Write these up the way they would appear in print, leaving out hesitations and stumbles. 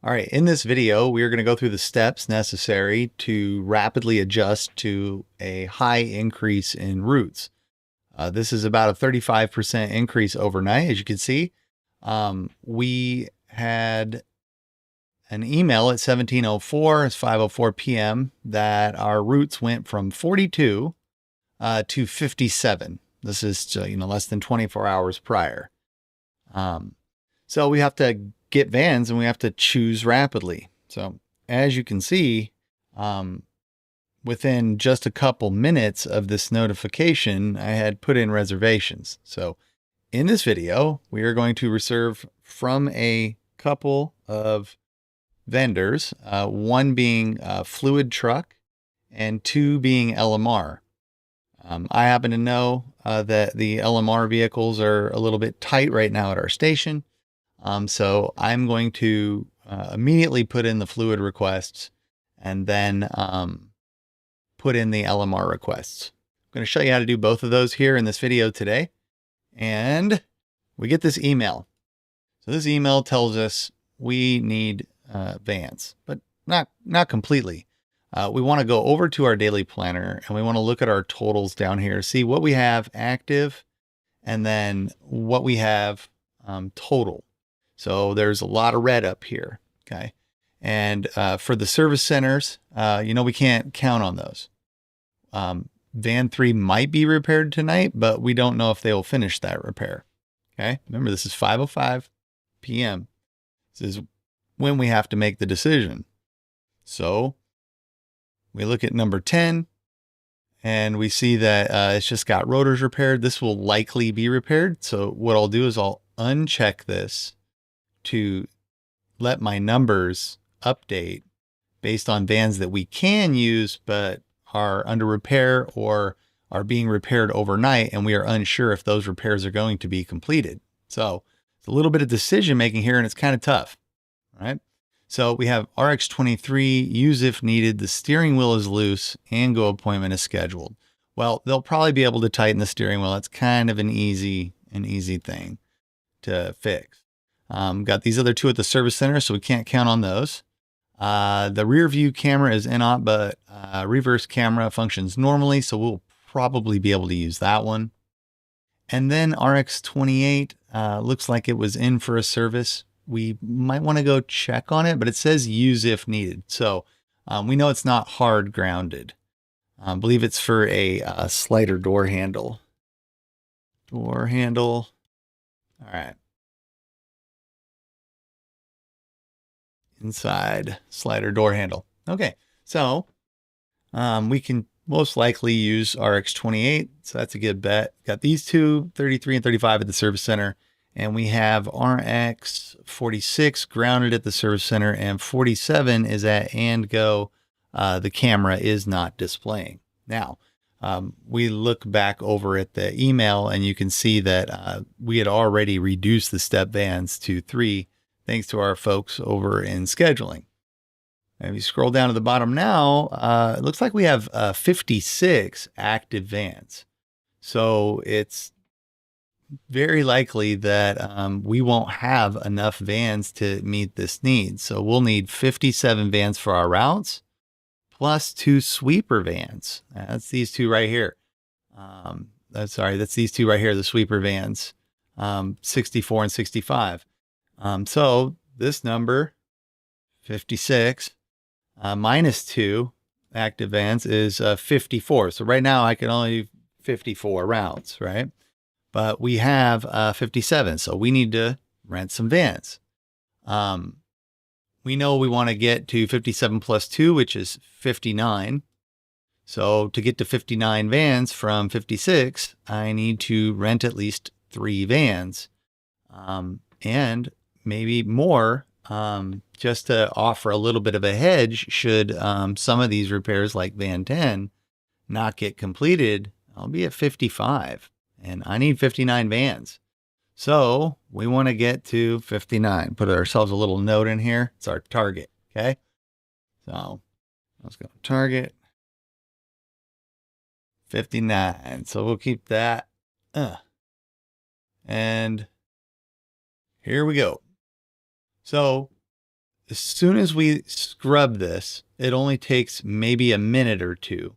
All right, in this video, we are going to go through the steps necessary to rapidly adjust to a high increase in routes. This is about a 35% increase overnight. As you can see, we had an email at 17:04, it's 5:04 p.m., that our routes went from 42 to 57. This is less than 24 hours prior. So we have to get vans and we have to choose rapidly. So as you can see, within just a couple minutes of this notification, I had put in reservations. So in this video, we are going to reserve from a couple of vendors, one being Fluid Truck and two being LMR. I happen to know that the LMR vehicles are a little bit tight right now at our station. So I'm going to immediately put in the fluid requests and then put in the LMR requests. I'm going to show you how to do both of those here in this video today. And we get this email. So this email tells us we need vans, but not completely. We want to go over to our daily planner and we want to look at our totals down here, see what we have active and then what we have total. So there's a lot of red up here, okay? And for the service centers, we can't count on those. Van 3 might be repaired tonight, but we don't know if they will finish that repair, okay? Remember, this is 5:05 p.m. This is when we have to make the decision. So we look at number 10, and we see that it's just got rotors repaired. This will likely be repaired. So what I'll do is I'll uncheck this to let my numbers update based on vans that we can use but are under repair or are being repaired overnight, and we are unsure if those repairs are going to be completed. So it's a little bit of decision making here, and it's kind of tough. All right. So we have RX-23, use if needed, the steering wheel is loose, and go appointment is scheduled. Well, they'll probably be able to tighten the steering wheel. It's kind of an easy thing to fix. Got these other two at the service center, so we can't count on those. The rear view camera is in-op, but reverse camera functions normally, so we'll probably be able to use that one. And then RX-28 looks like it was in for a service. We might want to go check on it, but it says use if needed. So we know it's not hard grounded. I believe it's for a slider door handle. Door handle. All right. Inside slider door handle. Okay, so we can most likely use RX-28, so that's a good bet. Got these two, 33 and 35 at the service center, and we have RX-46 grounded at the service center, and 47 is at and go. The camera is not displaying. Now, we look back over at the email, and you can see that we had already reduced the step vans to 3, thanks to our folks over in scheduling. And if you scroll down to the bottom now, it looks like we have 56 active vans. So it's very likely that we won't have enough vans to meet this need. So we'll need 57 vans for our routes, plus 2 sweeper vans. That's these two right here. That's these two right here, the sweeper vans, 64 and 65. So this number, 56, minus 2 active vans is 54. So right now I can only 54 routes, right? But we have 57, so we need to rent some vans. We know we want to get to 57 plus 2, which is 59. So to get to 59 vans from 56, I need to rent at least 3 vans. And maybe more, just to offer a little bit of a hedge should some of these repairs like van 10 not get completed. I'll be at 55 and I need 59 vans. So we want to get to 59. Put ourselves a little note in here. It's our target. Okay. So let's go target 59. So we'll keep that. And here we go. So as soon as we scrub this, it only takes maybe a minute or two.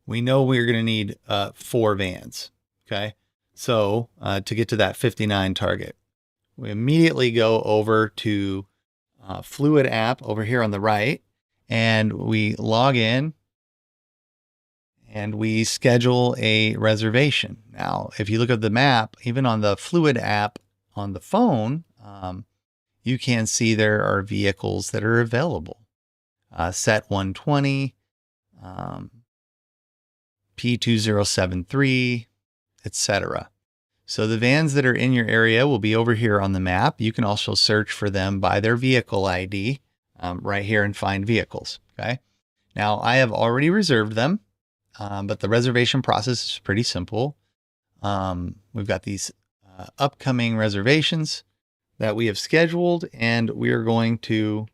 We know we're going to need 4 vans. Okay. So to get to that 59 target, we immediately go over to Fluid app over here on the right, and we log in and we schedule a reservation. Now, if you look at the map, even on the Fluid app on the phone, you can see there are vehicles that are available. Set 120, P2073, etc. So the vans that are in your area will be over here on the map. You can also search for them by their vehicle ID right here and find vehicles. Okay. Now I have already reserved them, but the reservation process is pretty simple. We've got these upcoming reservations that we have scheduled, and we are going to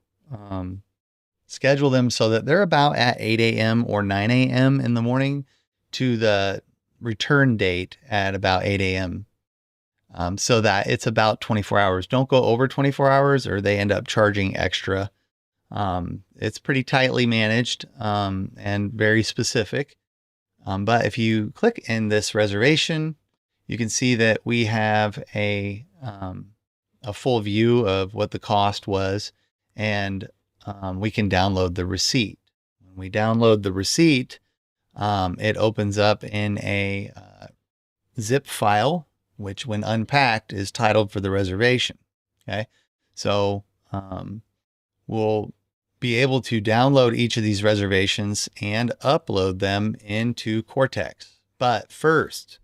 schedule them so that they're about at 8 a.m. or 9 a.m. in the morning to the return date at about 8 a.m. So that it's about 24 hours. Don't go over 24 hours or they end up charging extra. It's pretty tightly managed and very specific. But if you click in this reservation, you can see that we have a full view of what the cost was, and we can download the receipt. When we download the receipt, it opens up in a zip file, which when unpacked is titled for the reservation. Okay. So we'll be able to download each of these reservations and upload them into Cortex. But first,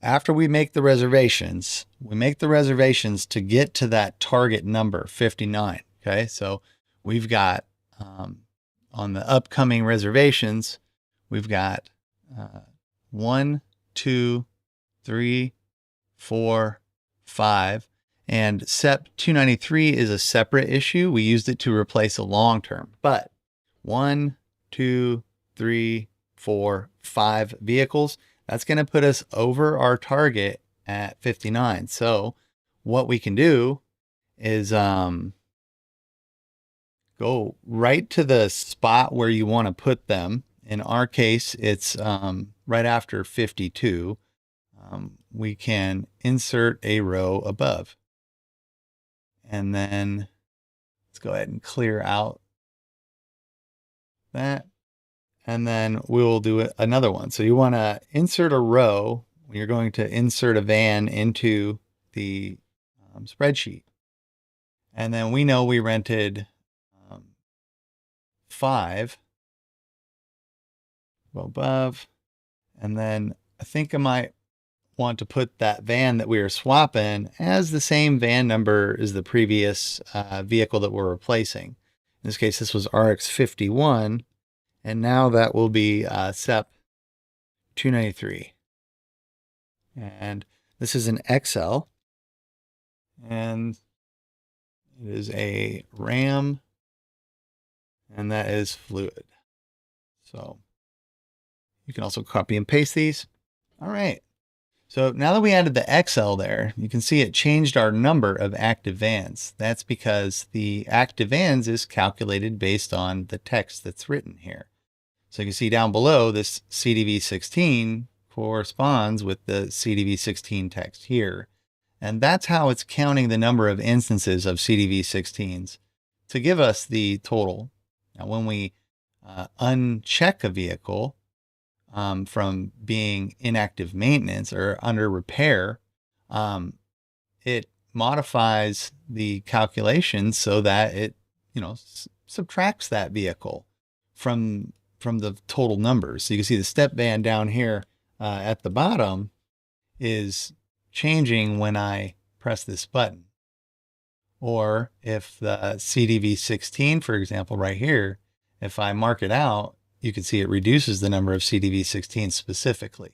after we make the reservations, to get to that target number 59. Okay. So we've got, on the upcoming reservations, we've got 1, 2, 3, 4, 5, and SEP 293 is a separate issue. We used it to replace a long term, but 1, 2, 3, 4, 5 vehicles, that's going to put us over our target at 59. So what we can do is go right to the spot where you want to put them. In our case, it's right after 52. We can insert a row above. And then let's go ahead and clear out that. And then we'll do another one. So you want to insert a row. You're going to insert a van into the spreadsheet. And then we know we rented 5. Go above. And then I think I might want to put that van that we are swapping as the same van number as the previous vehicle that we're replacing. In this case, this was RX51. And now that will be SEP 293. And this is an XL. And it is a RAM. And that is fluid. So you can also copy and paste these. All right. So now that we added the XL there, you can see it changed our number of active vans. That's because the active vans is calculated based on the text that's written here. So you can see down below, this CDV16 corresponds with the CDV16 text here. And that's how it's counting the number of instances of CDV16s to give us the total. Now, when we uncheck a vehicle from being inactive maintenance or under repair, it modifies the calculation so that it, subtracts that vehicle from the total numbers. So you can see the step band down here at the bottom is changing when I press this button. Or if the CDV16, for example, right here, if I mark it out, you can see it reduces the number of CDV16 specifically.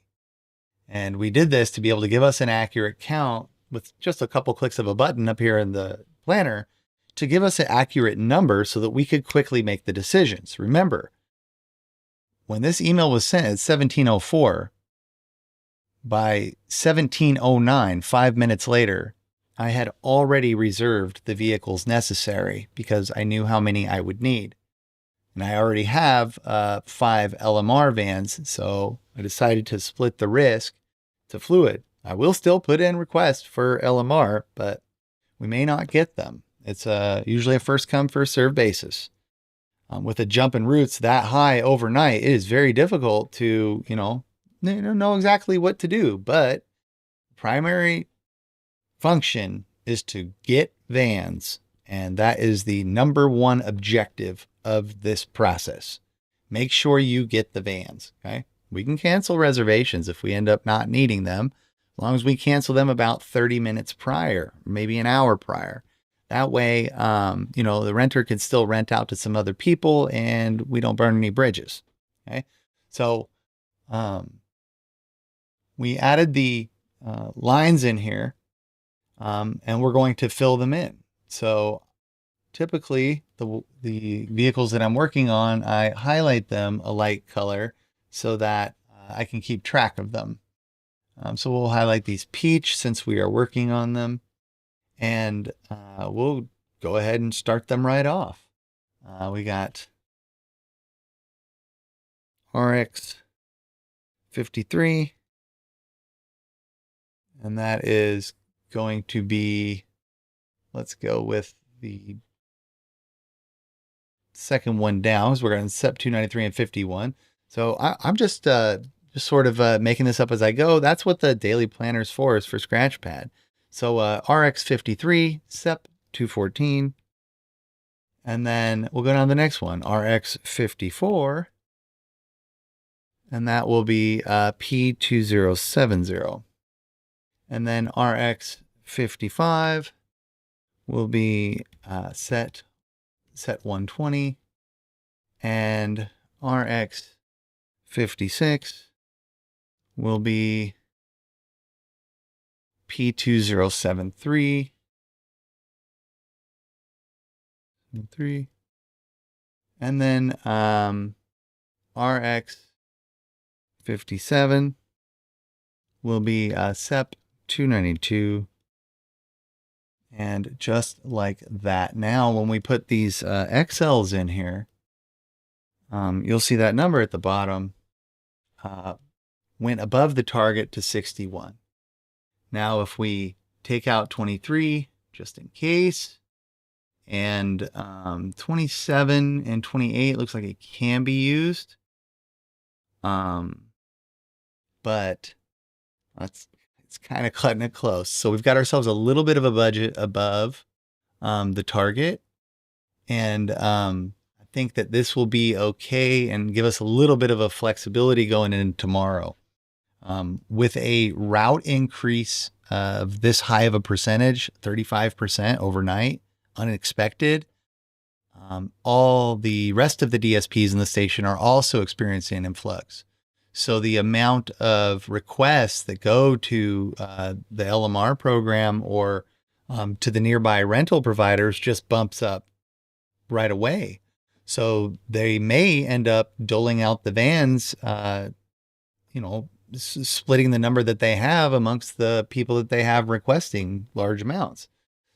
And we did this to be able to give us an accurate count with just a couple clicks of a button up here in the planner to give us an accurate number so that we could quickly make the decisions. Remember, when this email was sent at 1704, by 1709, 5 minutes later, I had already reserved the vehicles necessary because I knew how many I would need. And I already have 5 LMR vans, so I decided to split the risk to Fluid. I will still put in requests for LMR, but we may not get them. It's usually a first come, first serve basis. With a jump in routes that high overnight, it is very difficult to, know exactly what to do. But primary function is to get vans, and that is the number one objective of this process. Make sure you get the vans, okay? We can cancel reservations if we end up not needing them, as long as we cancel them about 30 minutes prior, maybe an hour prior. That way, the renter can still rent out to some other people and we don't burn any bridges, okay? So we added the lines in here, and we're going to fill them in. So typically the vehicles that I'm working on, I highlight them a light color so that I can keep track of them. So we'll highlight these peach since we are working on them, and we'll go ahead and start them right off. We got RX 53, and that is going to be, let's go with the second one down, because we're going to SEP 293 and 51. So I'm just sort of making this up as I go. That's what the daily planner's for, is for Scratchpad. So RX 53, SEP 214, and then we'll go down to the next one, RX 54, and that will be P2070. And then RX 55 will be set 120, and RX 56 will be P2073, and then RX 57 will be SEP 292. And just like that, now when we put these XLs in here, you'll see that number at the bottom went above the target to 61. Now if we take out 23 just in case, and 27 and 28 looks like it can be used, but it's kind of cutting it close. So we've got ourselves a little bit of a budget above the target. And I think that this will be okay and give us a little bit of a flexibility going in tomorrow. With a route increase of this high of a percentage, 35% overnight, unexpected, all the rest of the DSPs in the station are also experiencing influx. So the amount of requests that go to the LMR program or to the nearby rental providers just bumps up right away. So they may end up doling out the vans, splitting the number that they have amongst the people that they have requesting large amounts.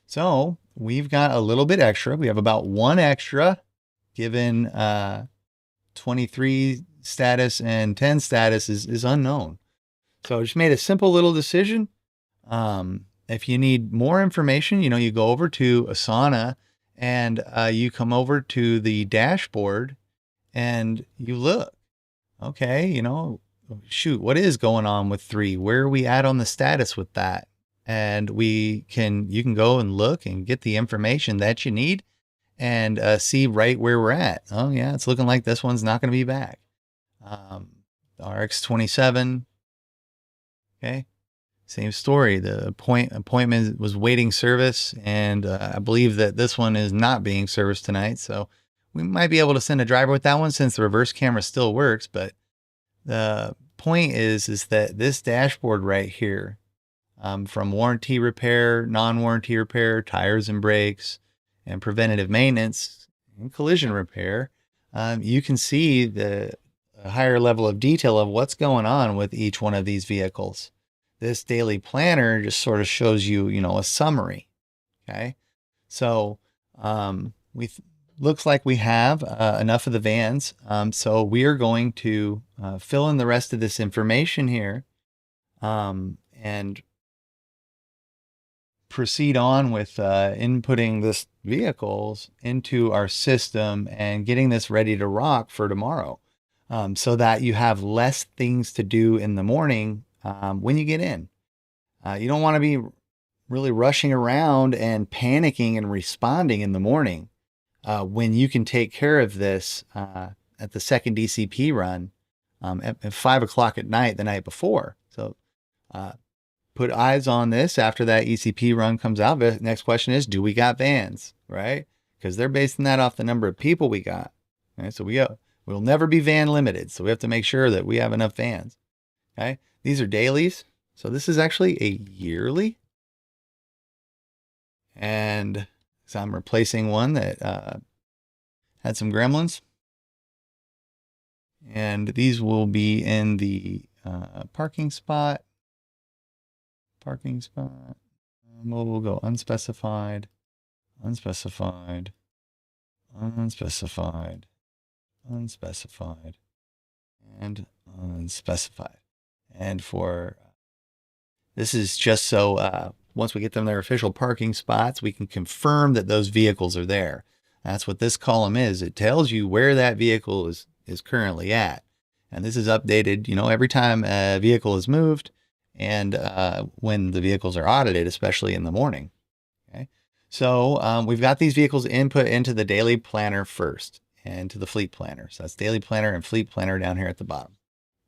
So we've got a little bit extra. We have about one extra given 23 status and 10 status is unknown. So I just made a simple little decision. If you need more information, you go over to Asana and you come over to the dashboard and you look, okay, shoot, what is going on with 3? Where are we at on the status with that? And you can go and look and get the information that you need and see right where we're at. Oh yeah, it's looking like this one's not going to be back. RX 27. Okay. Same story. The appointment was waiting service, and I believe that this one is not being serviced tonight. So we might be able to send a driver with that one since the reverse camera still works. But the point is that this dashboard right here, from warranty repair, non-warranty repair, tires and brakes, and preventative maintenance and collision repair, you can see the higher level of detail of what's going on with each one of these vehicles. this daily planner just sort of shows you, a summary. Okay. So looks like we have enough of the vans. So we are going to fill in the rest of this information here and proceed on with inputting this vehicles into our system and getting this ready to rock for tomorrow, so that you have less things to do in the morning when you get in. You don't want to be really rushing around and panicking and responding in the morning when you can take care of this at the second DCP run at 5 o'clock at night the night before. So put eyes on this after that ECP run comes out. The next question is, do we got vans, right? Because they're basing that off the number of people we got. Okay, so we'll never be van limited. So we have to make sure that we have enough vans. Okay, these are dailies. So this is actually a yearly. And so I'm replacing one that had some gremlins. And these will be in the parking spot. We'll go unspecified, unspecified, unspecified, unspecified, and unspecified. And for this is just so once we get them their official parking spots, we can confirm that those vehicles are there. That's what this column is. It tells you where that vehicle is currently at. And this is updated, every time a vehicle is moved and when the vehicles are audited, especially in the morning. Okay. So we've got these vehicles input into the daily planner first and to the fleet planner. So that's daily planner and fleet planner down here at the bottom.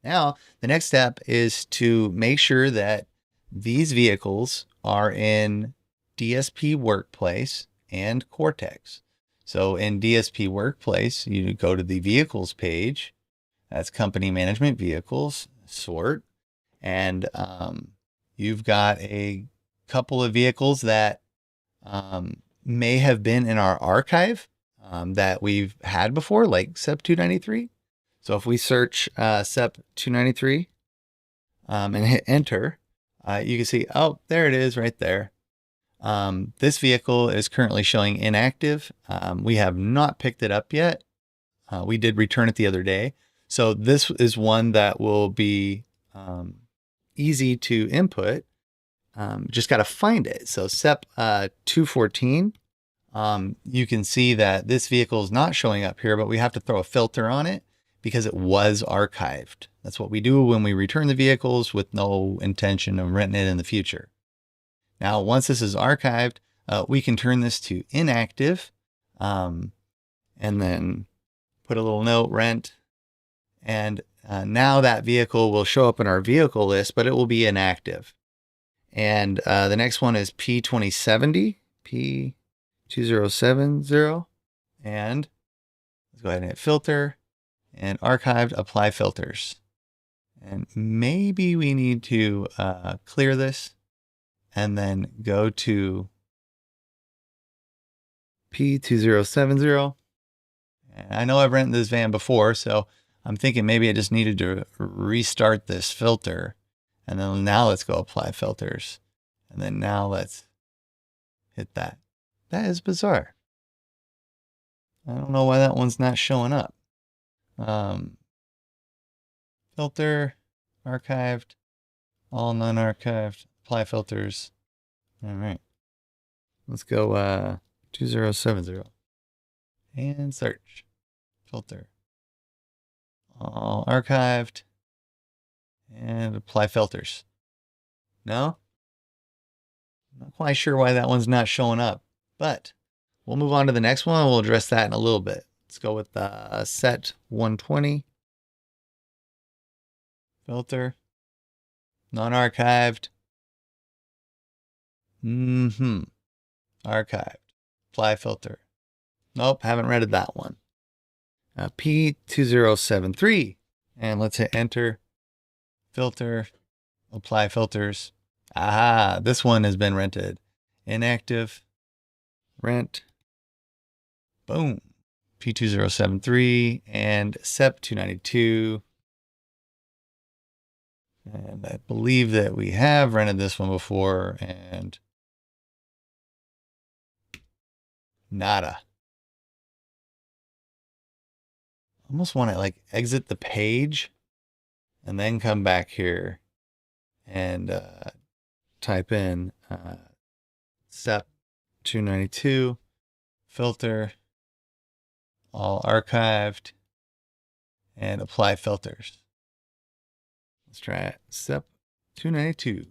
Now, the next step is to make sure that these vehicles are in DSP Workplace and Cortex. So in DSP Workplace, you go to the vehicles page. That's company management vehicles, sort. And you've got a couple of vehicles that may have been in our archive that we've had before, like SEP 293. So if we search SEP 293 and hit enter, you can see, oh, there it is right there. This vehicle is currently showing inactive. We have not picked it up yet. We did return it the other day. So this is one that will be easy to input. Just got to find it. So SEP 214, you can see that this vehicle is not showing up here, but we have to throw a filter on it because it was archived. That's what we do when we return the vehicles with no intention of renting it in the future. Now, once this is archived, we can turn this to inactive and then put a little note, rent. And now that vehicle will show up in our vehicle list, but it will be inactive. And the next one is P2070, P2070. And let's go ahead and hit filter and archived, apply filters. And maybe we need to clear this and then go to P2070. And I know I've rented this van before, so I'm thinking maybe I just needed to restart this filter. And then now let's go apply filters. And then now let's hit that. That is bizarre. I don't know why that one's not showing up. Filter, archived, all non-archived, apply filters. All right. Let's go 2070 and search, filter, all archived, and apply filters. No? Not quite sure why that one's not showing up, but we'll move on to the next one and we'll address that in a little bit. Let's go with set 120. Filter, non-archived. Archived. Apply filter. Nope, haven't read that one. P2073. And let's hit enter. Filter. Apply filters. Aha, this one has been rented. Inactive. Rent. Boom. P2073 and SEP 292. And I believe that we have rented this one before, and nada. Almost want to like exit the page and then come back here and type in SEP 292 filter, all archived, and apply filters. Let's try it. SEP 292.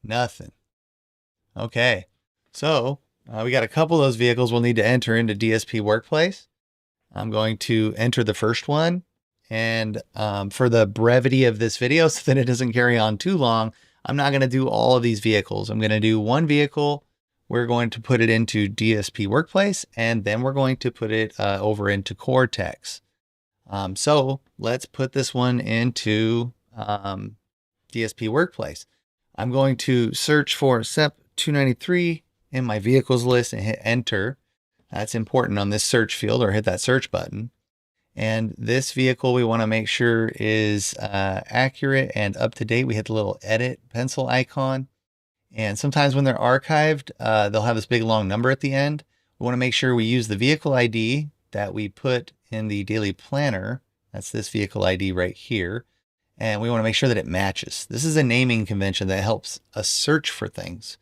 Nothing. Okay. So we got a couple of those vehicles we'll need to enter into DSP Workplace. I'm going to enter the first one. And for the brevity of this video, so that it doesn't carry on too long, I'm not going to do all of these vehicles. I'm going to do one vehicle. We're going to put it into DSP Workplace, and then we're going to put it over into Cortex. So let's put this one into DSP Workplace. I'm going to search for SEP 293 in my vehicles list and hit enter. That's important on this search field, or hit that search button. And this vehicle we want to make sure is accurate and up to date. We hit the little edit pencil icon. And sometimes when they're archived, they'll have this big long number at the end. We want to make sure we use the vehicle ID that we put in the daily planner. That's this vehicle ID right here. And we want to make sure that it matches. This is a naming convention that helps us search for things.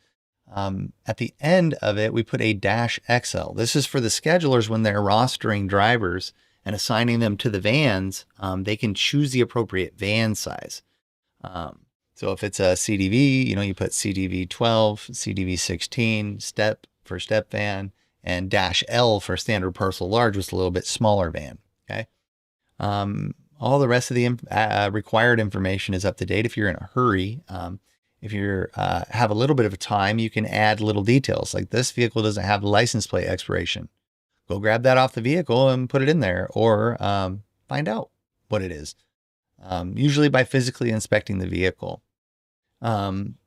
At the end of it, we put a -XL. This is for the schedulers when they're rostering drivers and assigning them to the vans. They can choose the appropriate van size. So if it's a CDV, you put CDV 12, CDV 16, step for step van, and -L for standard parcel large, was a little bit smaller van. Okay. All the rest of the required information is up to date. If you're in a hurry, if you have a little bit of time, you can add little details. Like this vehicle doesn't have license plate expiration. Go grab that off the vehicle and put it in there, or find out what it is, usually by physically inspecting the vehicle.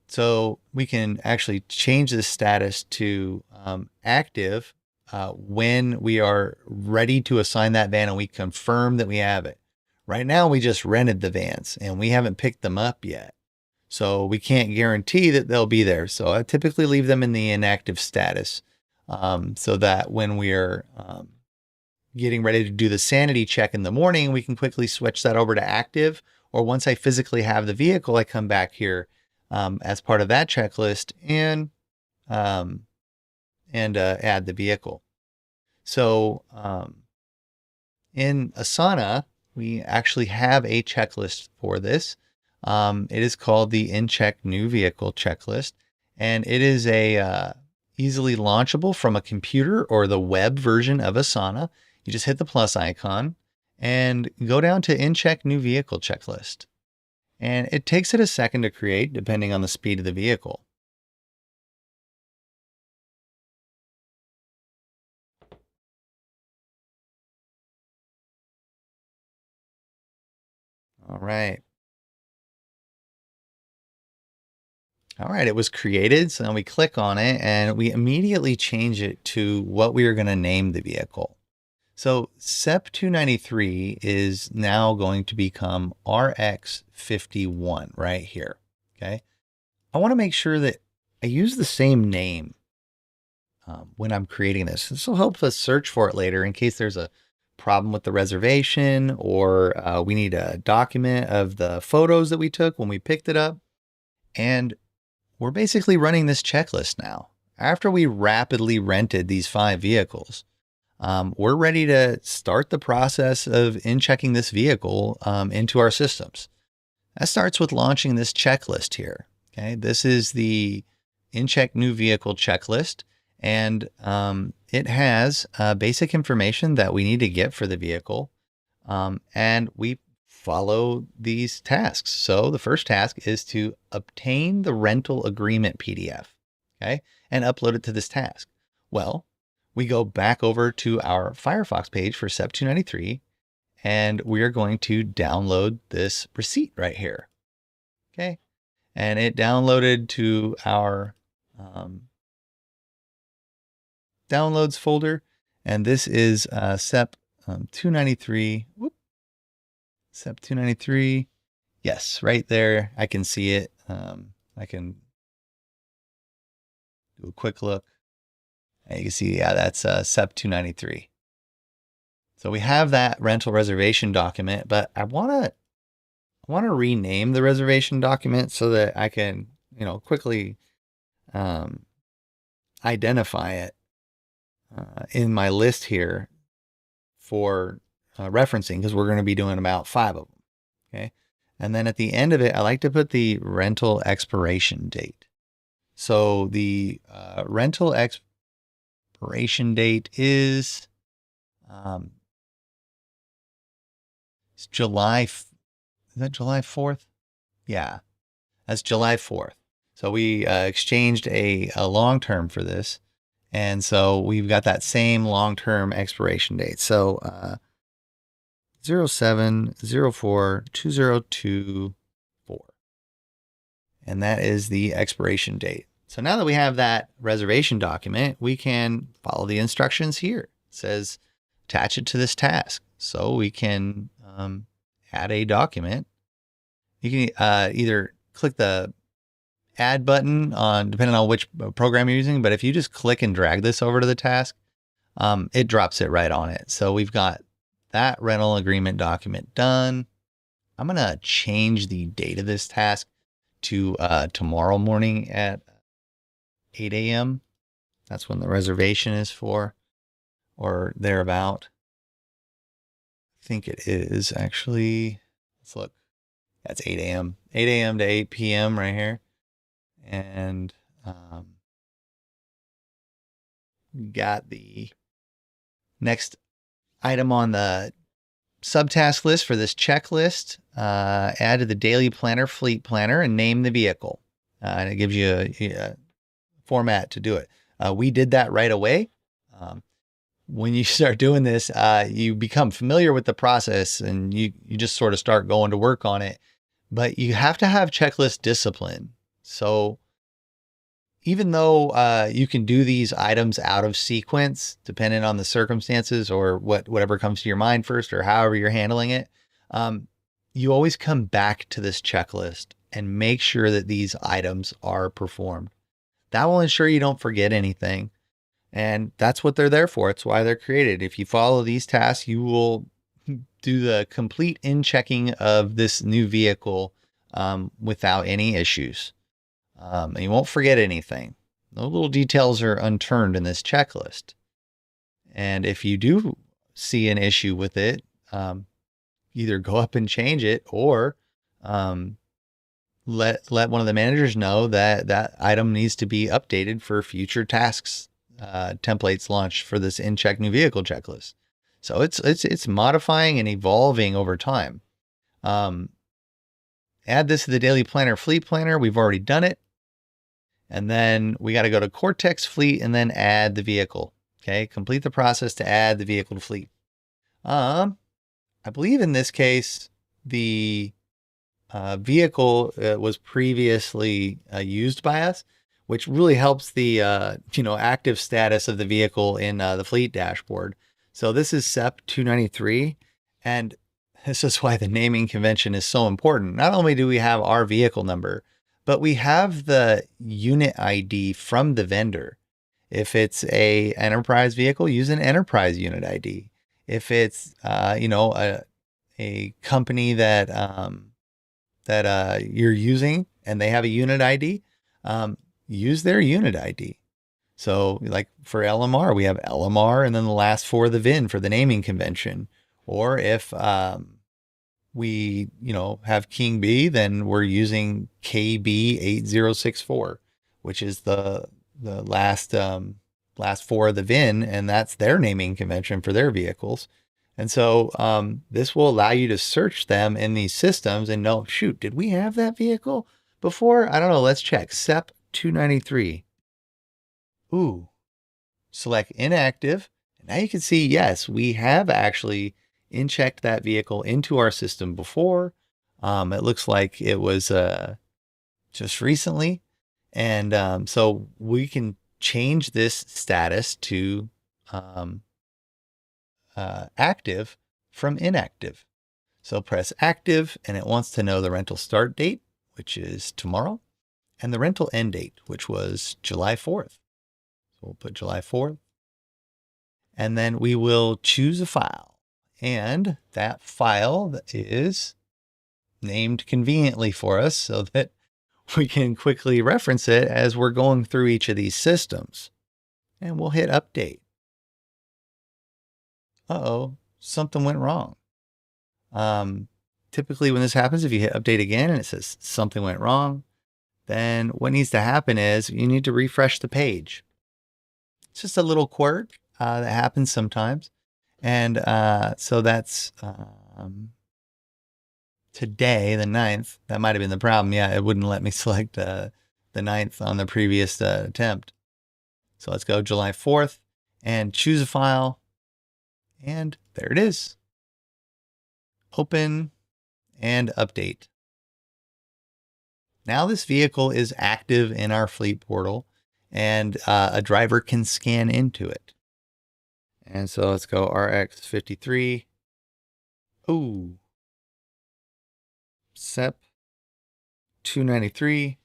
So we can actually change the status to active when we are ready to assign that van and we confirm that we have it. Right now, we just rented the vans and we haven't picked them up yet. So we can't guarantee that they'll be there. So I typically leave them in the inactive status so that when we're getting ready to do the sanity check in the morning, we can quickly switch that over to active. Or once I physically have the vehicle, I come back here as part of that checklist and add the vehicle. So in Asana, we actually have a checklist for this. It is called the In-Check New Vehicle checklist, and it is a easily launchable from a computer or the web version of Asana. You just hit the plus icon and go down to In-Check New Vehicle checklist. And it takes it a second to create, depending on the speed of the vehicle. All right. All right, it was created. So now we click on it and we immediately change it to what we are going to name the vehicle. So SEP 293 is now going to become RX51 right here. Okay. I want to make sure that I use the same name when I'm creating this. This will help us search for it later in case there's a problem with the reservation, or we need a document of the photos that we took when we picked it up. And we're basically running this checklist now. After we rapidly rented these 5 vehicles, we're ready to start the process of in-checking this vehicle into our systems. That starts with launching this checklist here. Okay, this is the In-Check New Vehicle checklist, and it has basic information that we need to get for the vehicle, and we follow these tasks. So the first task is to obtain the rental agreement PDF, okay, and upload it to this task. Well, we go back over to our Firefox page for SEP 293, and we are going to download this receipt right here, okay? And it downloaded to our downloads folder, and this is SEP 293. SEP 293 Yes, right there. I can see it. I can do a quick look. And you can see, yeah, that's SEP 293. So we have that rental reservation document, but I want to rename the reservation document so that I can, quickly identify it in my list here for referencing, because we're going to be doing about 5 of them. Okay. And then at the end of it, I like to put the rental expiration date. So the rental expiration date is it's July. Is that July 4th? Yeah, that's July 4th. So we exchanged a long-term for this. And so we've got that same long-term expiration date. So 07/04/2024. And that is the expiration date. So now that we have that reservation document, we can follow the instructions here. It says attach it to this task. So we can add a document. You can either click the add button depending on which program you're using. But if you just click and drag this over to the task, it drops it right on it. So we've got that rental agreement document done. I'm going to change the date of this task to tomorrow morning at 8 a.m. That's when the reservation is for, or thereabout. I think it is actually. Let's look. That's 8 a.m. 8 a.m. to 8 p.m. right here. And we got the next item on the subtask list for this checklist. Add to the daily planner, fleet planner, and name the vehicle. And it gives you a format to do it. We did that right away. When you start doing this, you become familiar with the process and you just sort of start going to work on it. But you have to have checklist discipline. So even though you can do these items out of sequence, depending on the circumstances or whatever comes to your mind first or however you're handling it, you always come back to this checklist and make sure that these items are performed. That will ensure you don't forget anything. And that's what they're there for. It's why they're created. If you follow these tasks, you will do the complete in-checking of this new vehicle without any issues. And you won't forget anything. No little details are unturned in this checklist. And if you do see an issue with it, either go up and change it or let one of the managers know that that item needs to be updated for future tasks templates launched for this in-check new vehicle checklist. So it's modifying and evolving over time. Add this to the daily planner, fleet planner. We've already done it. And then we got to go to Cortex Fleet and then add the vehicle. Okay. Complete the process to add the vehicle to fleet. I believe in this case, the vehicle was previously used by us, which really helps the, active status of the vehicle in the fleet dashboard. So this is SEP 293. And this is why the naming convention is so important. Not only do we have our vehicle number, but we have the unit ID from the vendor. If it's a enterprise vehicle, use an enterprise unit ID. If it's, a company that you're using and they have a unit ID, use their unit ID. So like for LMR, we have LMR and then the last 4 of the VIN for the naming convention. Or if we, have King B, then we're using KB8064, which is the last 4 of the VIN, and that's their naming convention for their vehicles. And so this will allow you to search them in these systems and know, shoot, did we have that vehicle before? I don't know. Let's check. SEP 293. Ooh, select inactive. And now you can see, yes, we have actually in-checked that vehicle into our system before. It looks like it was just recently. And so we can change this status to active from inactive. So press active, and it wants to know the rental start date, which is tomorrow, and the rental end date, which was July 4th. So we'll put July 4th, and then we will choose a file. And that file is named conveniently for us so that we can quickly reference it as we're going through each of these systems. And we'll hit update. Uh-oh, something went wrong. Typically when this happens, if you hit update again and it says something went wrong, then what needs to happen is you need to refresh the page. It's just a little quirk that happens sometimes. And so that's today, the 9th. That might have been the problem. Yeah, it wouldn't let me select the 9th on the previous attempt. So let's go July 4th and choose a file. And there it is. Open and update. Now this vehicle is active in our fleet portal, and a driver can scan into it. And so let's go RX53. Ooh. SEP 293.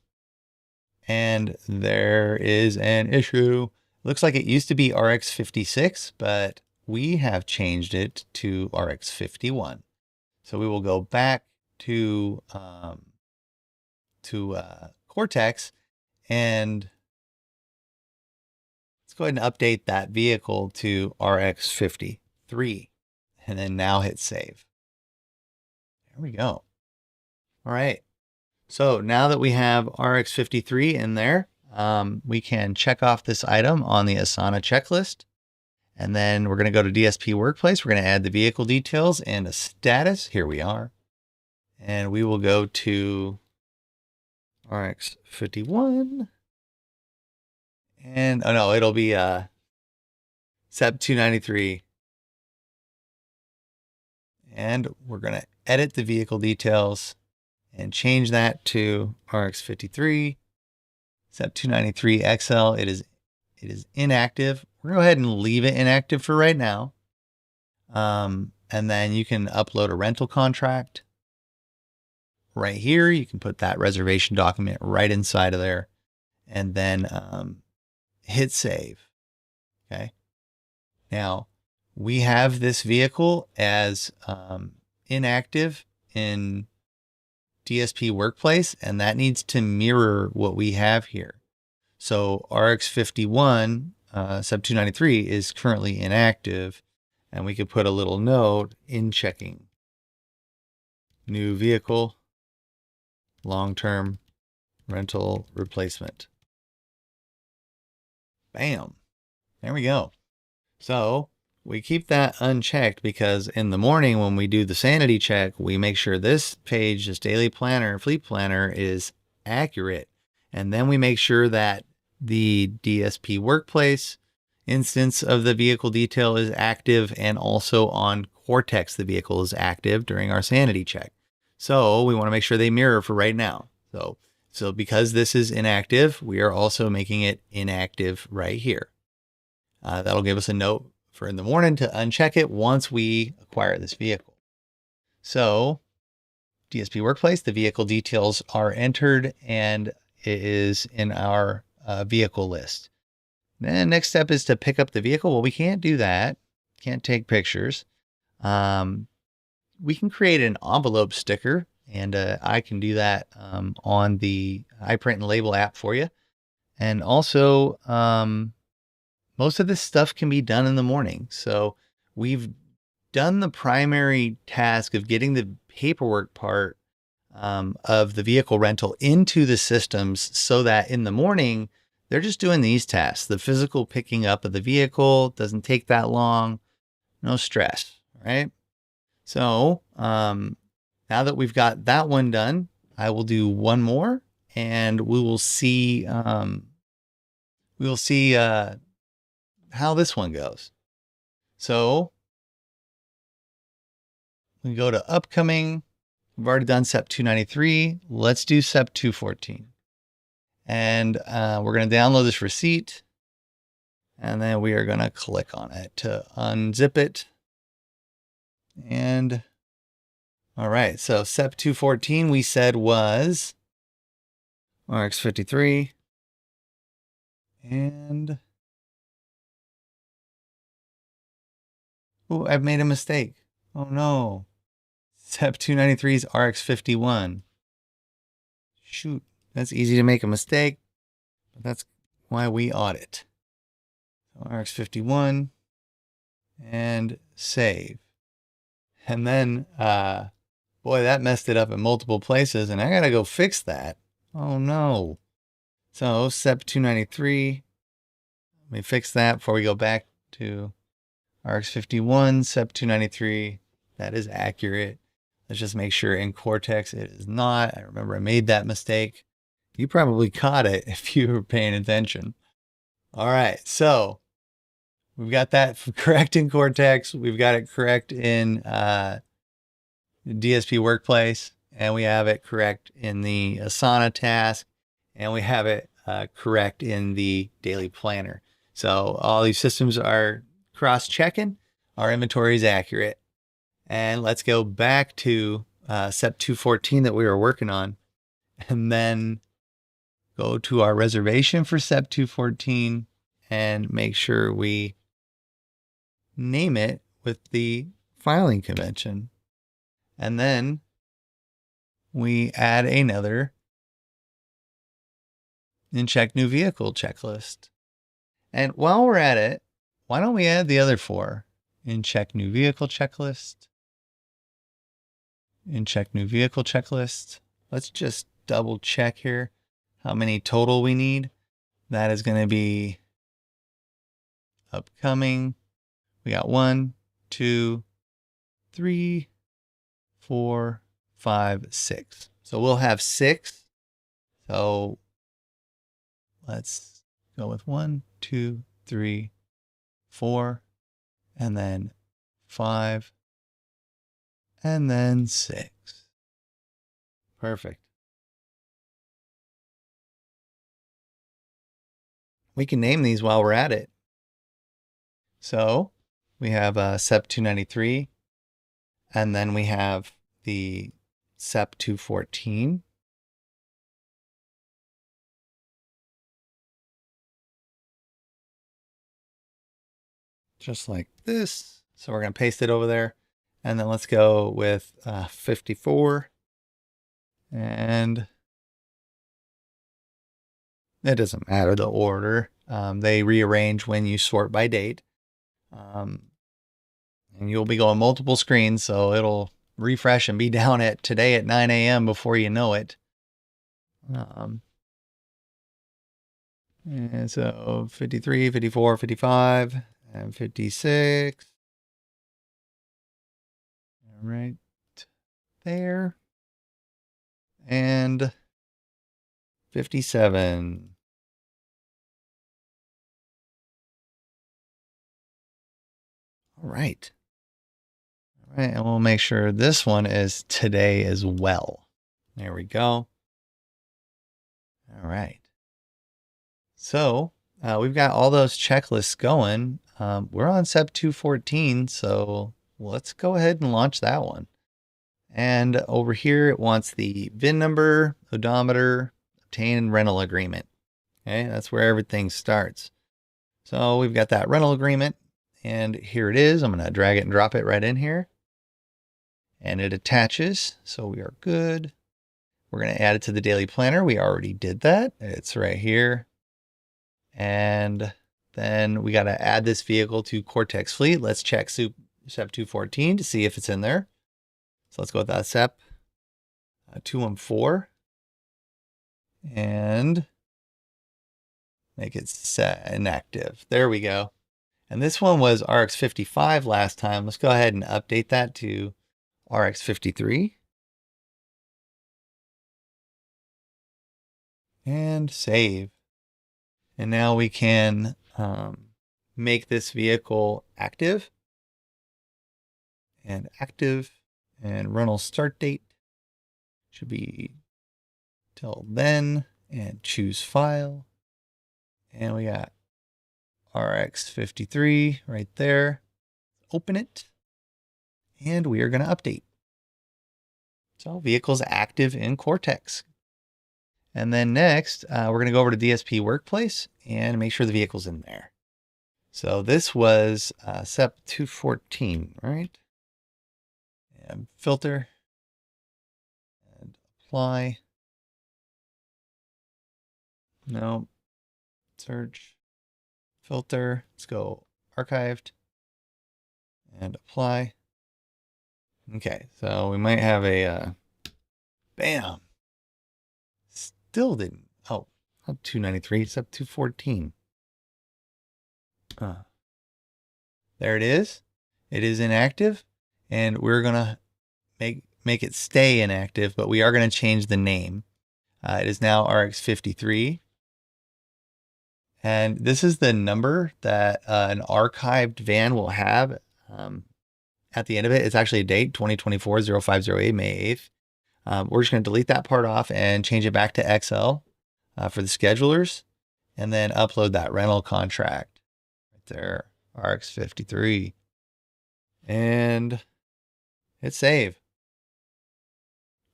And there is an issue. Looks like it used to be RX56, but we have changed it to RX51. So we will go back to Cortex, and let's go ahead and update that vehicle to RX53, and then now hit save. There we go. All right. So now that we have RX53 in there, we can check off this item on the Asana checklist. And then we're going to go to DSP Workplace. We're going to add the vehicle details and a status. Here we are. And we will go to RX51. And, oh no, it'll be SEP 293. And we're going to edit the vehicle details and change that to RX53, SEP 293 XL. It is inactive. We're going to go ahead and leave it inactive for right now. And then you can upload a rental contract right here. You can put that reservation document right inside of there, and then hit save. Okay. Now we have this vehicle as inactive in DSP Workplace, and that needs to mirror what we have here. So RX51 SEP 293 is currently inactive, and we could put a little note in checking. New vehicle, long-term rental replacement. Bam. There we go. So we keep that unchecked because in the morning when we do the sanity check, we make sure this page, this daily planner, fleet planner, is accurate. And then we make sure that the DSP Workplace instance of the vehicle detail is active, and also on Cortex the vehicle is active during our sanity check. So we want to make sure they mirror for right now. So because this is inactive, we are also making it inactive right here. That'll give us a note for in the morning to uncheck it once we acquire this vehicle. So DSP Workplace, the vehicle details are entered, and it is in our vehicle list. Then next step is to pick up the vehicle. Well, we can't do that. Can't take pictures. We can create an envelope sticker, and I can do that on the iPrint and Label app for you. And also, most of this stuff can be done in the morning. So we've done the primary task of getting the paperwork part of the vehicle rental into the systems so that in the morning, they're just doing these tasks. The physical picking up of the vehicle doesn't take that long. No stress, right? So now that we've got that one done, I will do one more, and we will see how this one goes. So we go to upcoming. We've already done SEP 293. Let's do SEP 214. And we're going to download this receipt, and then we are going to click on it to unzip it. And All right, so SEP 214 we said was RX 53. And oh, I've made a mistake. Oh no. SEP 293 is RX 51. Shoot, that's easy to make a mistake, but that's why we audit. So RX 51 and save. And then, boy, that messed it up in multiple places, and I gotta go fix that. Oh no. So SEP 293, let me fix that before we go back to RX 51, SEP 293. That is accurate. Let's just make sure in Cortex it is not. I remember I made that mistake. You probably caught it if you were paying attention. All right, so we've got that correct in Cortex. We've got it correct in DSP Workplace, and we have it correct in the Asana task, and we have it correct in the daily planner. So all these systems are cross-checking. Our inventory is accurate. And let's go back to SEP 214 that we were working on, and then go to our reservation for SEP 214 and make sure we name it with the filing convention. And then we add another check new vehicle checklist. And while we're at it, why don't we add the other four? Check new vehicle checklist. Check new vehicle checklist. Let's just double check here how many total we need. That is going to be upcoming. We got 1, 2, 3, 4, 5, 6. So we'll have 6. So let's go with 1, 2, 3, 4, and then 5, and then 6. Perfect. We can name these while we're at it. So we have SEP 293, and then we have the SEP 214. Just like this. So we're going to paste it over there. And then let's go with 54. And it doesn't matter the order. They rearrange when you sort by date. And you'll be going multiple screens, so it'll refresh and be down at today at 9 a.m. before you know it. And so 53, 54, 55, and 56. Right there. And 57. All right. All right, and we'll make sure this one is today as well. There we go. All right. So we've got all those checklists going. We're on SEP 214, so let's go ahead and launch that one. And over here, it wants the VIN number, odometer, obtain rental agreement. Okay, that's where everything starts. So we've got that rental agreement, and here it is. I'm going to drag it and drop it right in here. And it attaches, so we are good. We're going to add it to the daily planner. We already did that. It's right here. And then we got to add this vehicle to Cortex Fleet. Let's check SEP 214 to see if it's in there. So let's go with that SEP 214 and make it set and active. There we go. And this one was RX 55 last time. Let's go ahead and update that to RX 53. And save. And now we can make this vehicle active. And active. And rental start date should be till then. And choose file. And we got RX 53 right there. Open it. And we are going to update. So vehicle's active in Cortex. And then next, we're going to go over to DSP Workplace and make sure the vehicle's in there. So this was SEP 214, right? And filter and apply. No, search, filter. Let's go archived and apply. Okay, so we might have a bam. Still didn't. Oh, not 293, it's up 214. There it is. It is inactive, and we're gonna make it stay inactive, but we are gonna change the name. It is now RX53. And this is the number that an archived van will have at the end of it. It's actually a date, 2024-0508, May 8th. We're just going to delete that part off and change it back to XL for the schedulers, and then upload that rental contract right there, RX53, and hit save.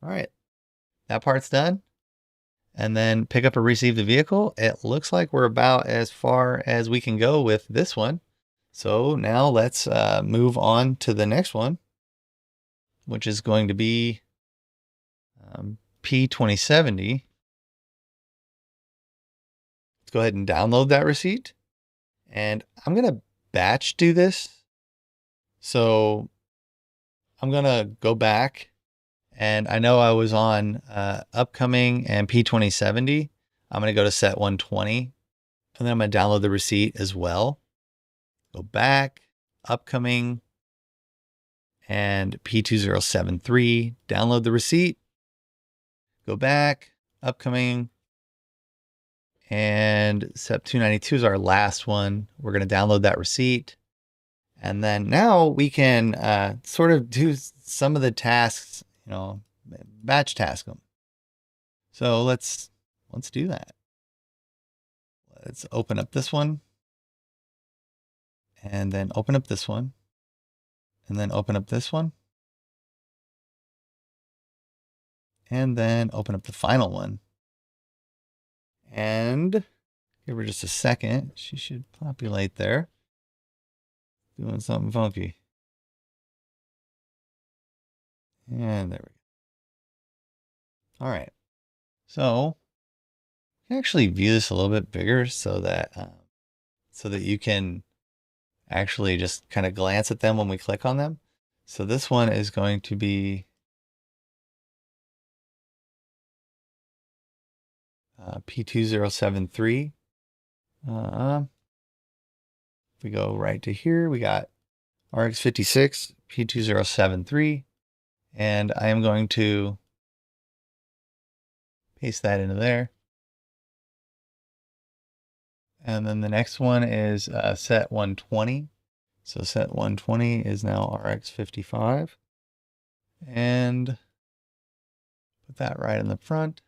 All right, that part's done. And then pick up or receive the vehicle. It looks like we're about as far as we can go with this one. So now let's move on to the next one, which is going to be P2070. Let's go ahead and download that receipt. And I'm going to batch do this. So I'm going to go back. And I know I was on upcoming and P2070. I'm going to go to set 120. And then I'm going to download the receipt as well. Go back, upcoming, and P2073. Download the receipt. Go back, upcoming, and set 292 is our last one. We're going to download that receipt. And then now we can sort of do some of the tasks, batch task them. So let's do that. Let's open up this one, and then open up this one, and then open up this one, and then open up the final one. And give her just a second. She should populate there. Doing something funky. And there we go. All right. So you can actually view this a little bit bigger so that you can actually just kind of glance at them when we click on them. So this one is going to be P2073. If we go right to here, we got RX56, P2073, and I am going to paste that into there. And then the next one is set 120. So set 120 is now RX55. And put that right in the front.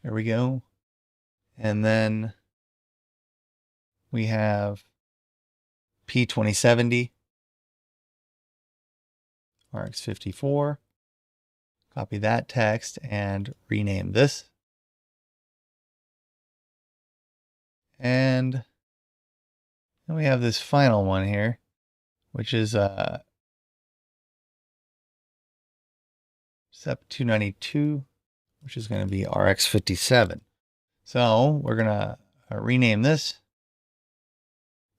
There we go. And then we have P2070, RX54. Copy that text and rename this. And then we have this final one here, which is SEP 292, which is going to be RX57. So we're going to rename this.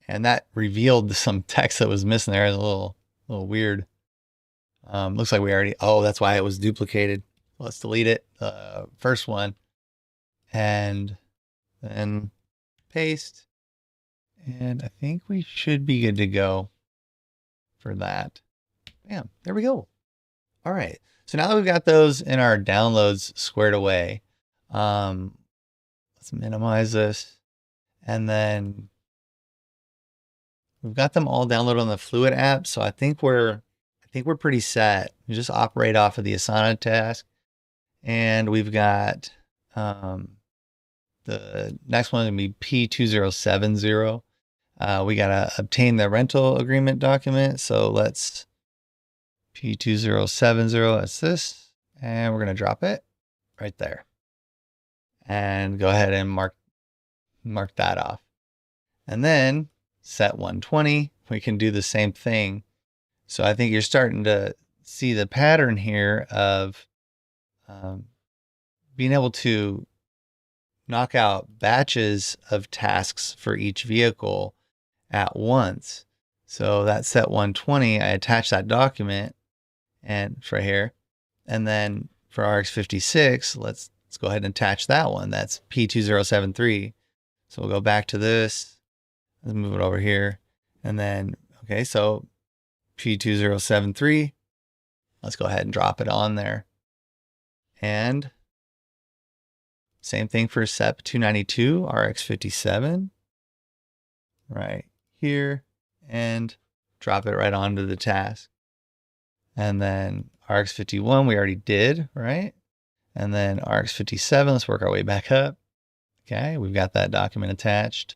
And that revealed some text that was missing there. It's a little weird. Looks like we already, that's why it was duplicated. Let's delete it. First one. And then paste. And I think we should be good to go for that. Bam, there we go. All right. So now that we've got those in our downloads squared away, let's minimize this. And then we've got them all downloaded on the Fluid app. So I think we're pretty set. We just operate off of the Asana task. And we've got the next one going to be P2070. We got to obtain the rental agreement document. So let's P2070, that's this. And we're going to drop it right there. And go ahead and mark that off. And then set 120, we can do the same thing. So I think you're starting to see the pattern here of being able to knock out batches of tasks for each vehicle at once. So that set 120, I attach that document and right here. And then for RX56, let's go ahead and attach that one. That's P2073. So we'll go back to this. Let's move it over here. And then, okay, so P2073, let's go ahead and drop it on there. And same thing for SEP 292, RX57, right here, and drop it right onto the task. And then RX51, we already did, right? And then RX57, let's work our way back up. Okay, we've got that document attached.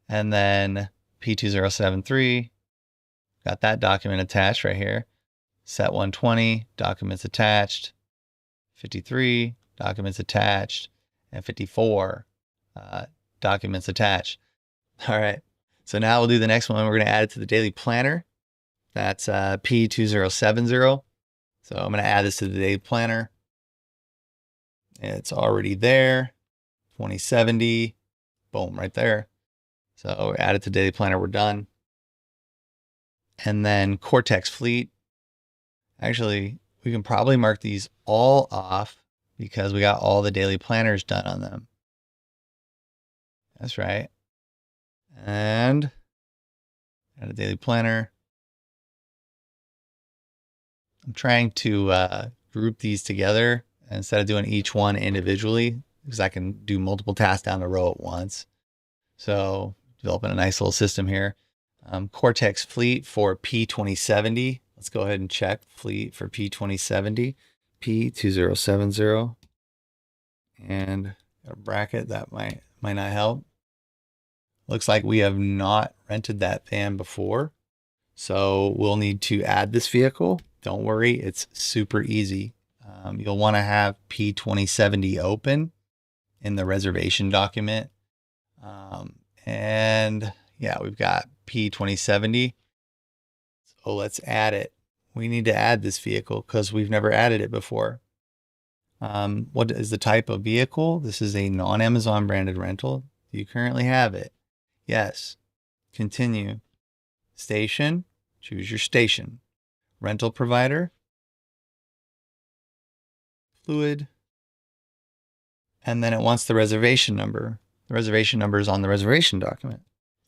And then P2073, got that document attached right here. Set 120, documents attached. 53, documents attached. And 54, documents attached. All right, so now we'll do the next one. We're going to add it to the daily planner. That's P2070. So I'm going to add this to the daily planner. It's already there. 2070. Boom, right there. So we add it to daily planner. We're done. And then Cortex Fleet. Actually, we can probably mark these all off because we got all the daily planners done on them. That's right. And add a daily planner. I'm trying to group these together instead of doing each one individually because I can do multiple tasks down the row at once. So developing a nice little system here. Cortex Fleet for P2070. Let's go ahead and check Fleet for P2070. P2070. And a bracket that might not help. Looks like we have not rented that van before. So we'll need to add this vehicle. Don't worry, it's super easy. You'll want to have P2070 open in the reservation document. And yeah, we've got P2070. So let's add it. We need to add this vehicle because we've never added it before. What is the type of vehicle? This is a non-Amazon branded rental. Do you currently have it? Yes. Continue. Station. Choose your station. Rental provider. Fluid. And then it wants the reservation number. The reservation number is on the reservation document.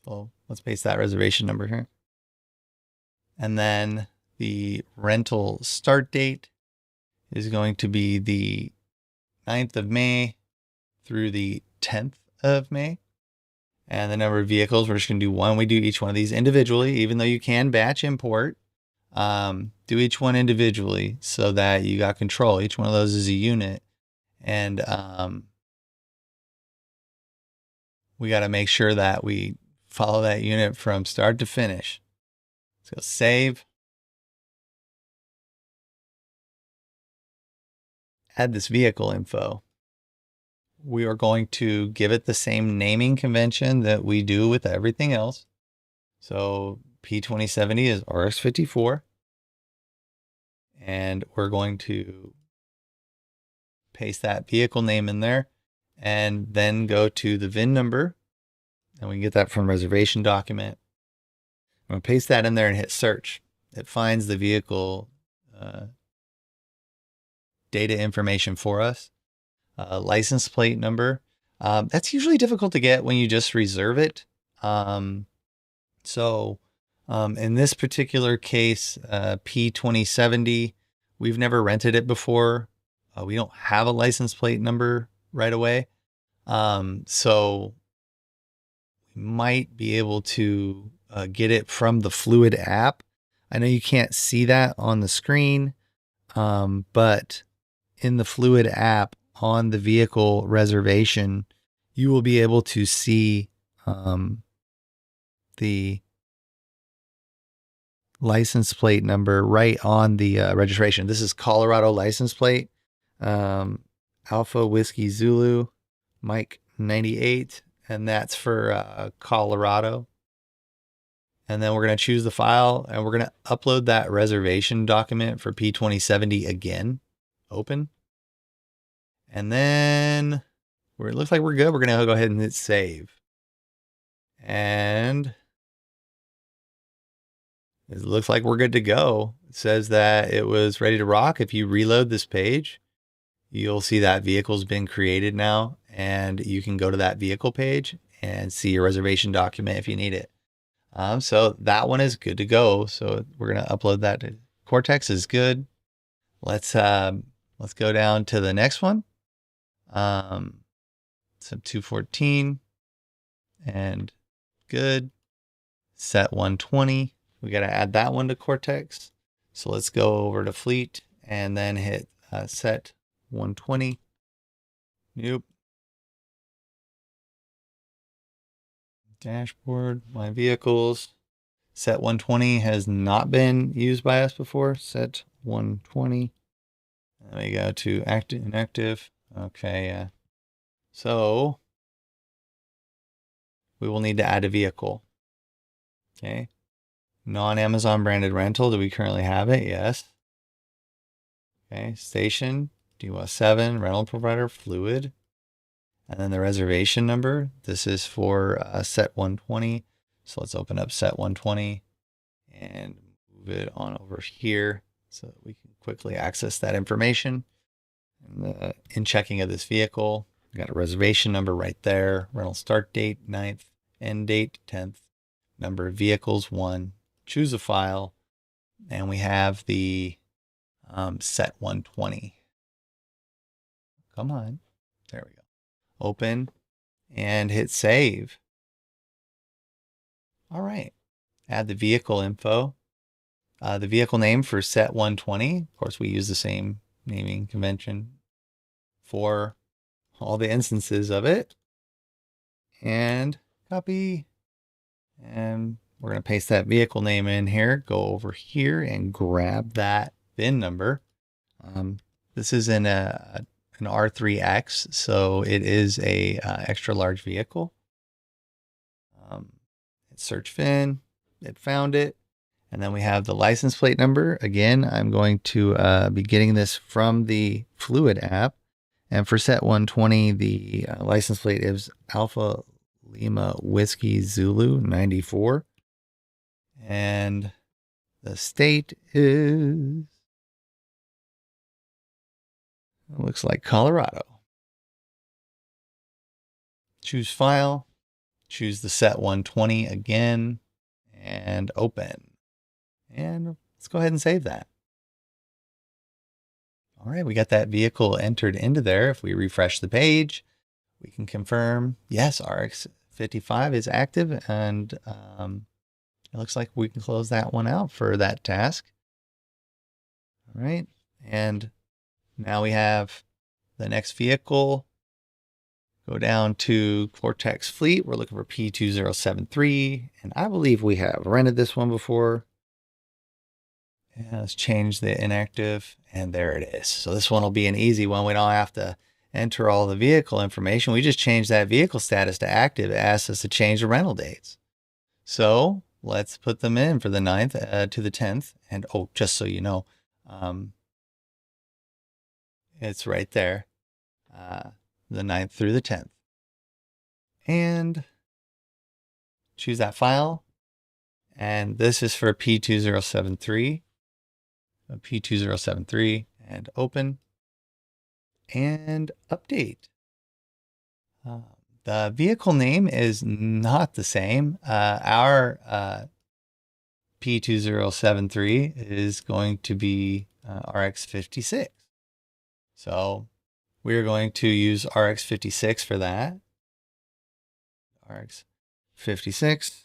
Well, let's paste that reservation number here. And then the rental start date is going to be the 9th of May through the 10th of May. And the number of vehicles, we're just going to do one. We do each one of these individually, even though you can batch import. Do each one individually so that you got control. Each one of those is a unit. And we got to make sure that we follow that unit from start to finish. So save. Add this vehicle info. We are going to give it the same naming convention that we do with everything else. So P2070 is RX54. And we're going to paste that vehicle name in there and then go to the VIN number. And we can get that from reservation document. I'm going to paste that in there and hit search. It finds the vehicle data information for us. License plate number. That's usually difficult to get when you just reserve it. So in this particular case, P2070, we've never rented it before. We don't have a license plate number right away. So we might be able to get it from the Fluid app. I know you can't see that on the screen, but in the Fluid app on the vehicle reservation, you will be able to see the license plate number right on the registration. This is Colorado license plate, Alpha Whiskey Zulu, Mike 98, and that's for Colorado. And then we're going to choose the file, and we're going to upload that reservation document for P2070 again. Open. And then it looks like we're good. We're going to go ahead and hit save. And it looks like we're good to go. It says that it was ready to rock. If you reload this page, you'll see that vehicle's been created now, and you can go to that vehicle page and see your reservation document if you need it. So that one is good to go. So we're going to upload that to Cortex is good. Let's go down to the next one. Sub 214 and good. Set 120. We got to add that one to Cortex. So let's go over to Fleet and then hit set 120. Nope. Dashboard, my vehicles. Set 120 has not been used by us before. Set 120. There we go to active, inactive. Okay, yeah. So we will need to add a vehicle. Okay. Non-Amazon branded rental. Do we currently have it? Yes. Okay. Station, D7, rental provider, fluid. And then the reservation number. This is for set 120. So let's open up set 120 and move it on over here so that we can quickly access that information. And in checking of this vehicle, we got a reservation number right there. Rental start date 9th, end date 10th, number of vehicles 1. Choose a file, and we have the set 120. Come on, there we go. Open and hit save. All right, add the vehicle info. The vehicle name for set 120. Of course, we use the same naming convention for all the instances of it. And copy. And we're going to paste that vehicle name in here. Go over here and grab that VIN number. This is in an R3X, so it is a extra large vehicle. Search VIN. It found it. And then we have the license plate number. Again, I'm going to be getting this from the Fluid app. And for set 120, the license plate is Alpha Lima Whiskey Zulu 94. And the state is, it looks like Colorado. Choose file, choose the set 120 again, and open. And let's go ahead and save that. All right, we got that vehicle entered into there. If we refresh the page, we can confirm, yes, RX55 is active, and it looks like we can close that one out for that task. All right, and now we have the next vehicle. Go down to Cortex Fleet. We're looking for P2073, and I believe we have rented this one before. Yeah, let's change the inactive, and there it is. So this one will be an easy one. We don't have to enter all the vehicle information. We just change that vehicle status to active. It asks us to change the rental dates. So let's put them in for the 9th to the 10th. And oh, just so you know, it's right there, the 9th through the 10th. And choose that file. And this is for P2073. P2073, and open and update. The vehicle name is not the same. Our P2073 is going to be RX56. So we're going to use RX56 for that. RX56,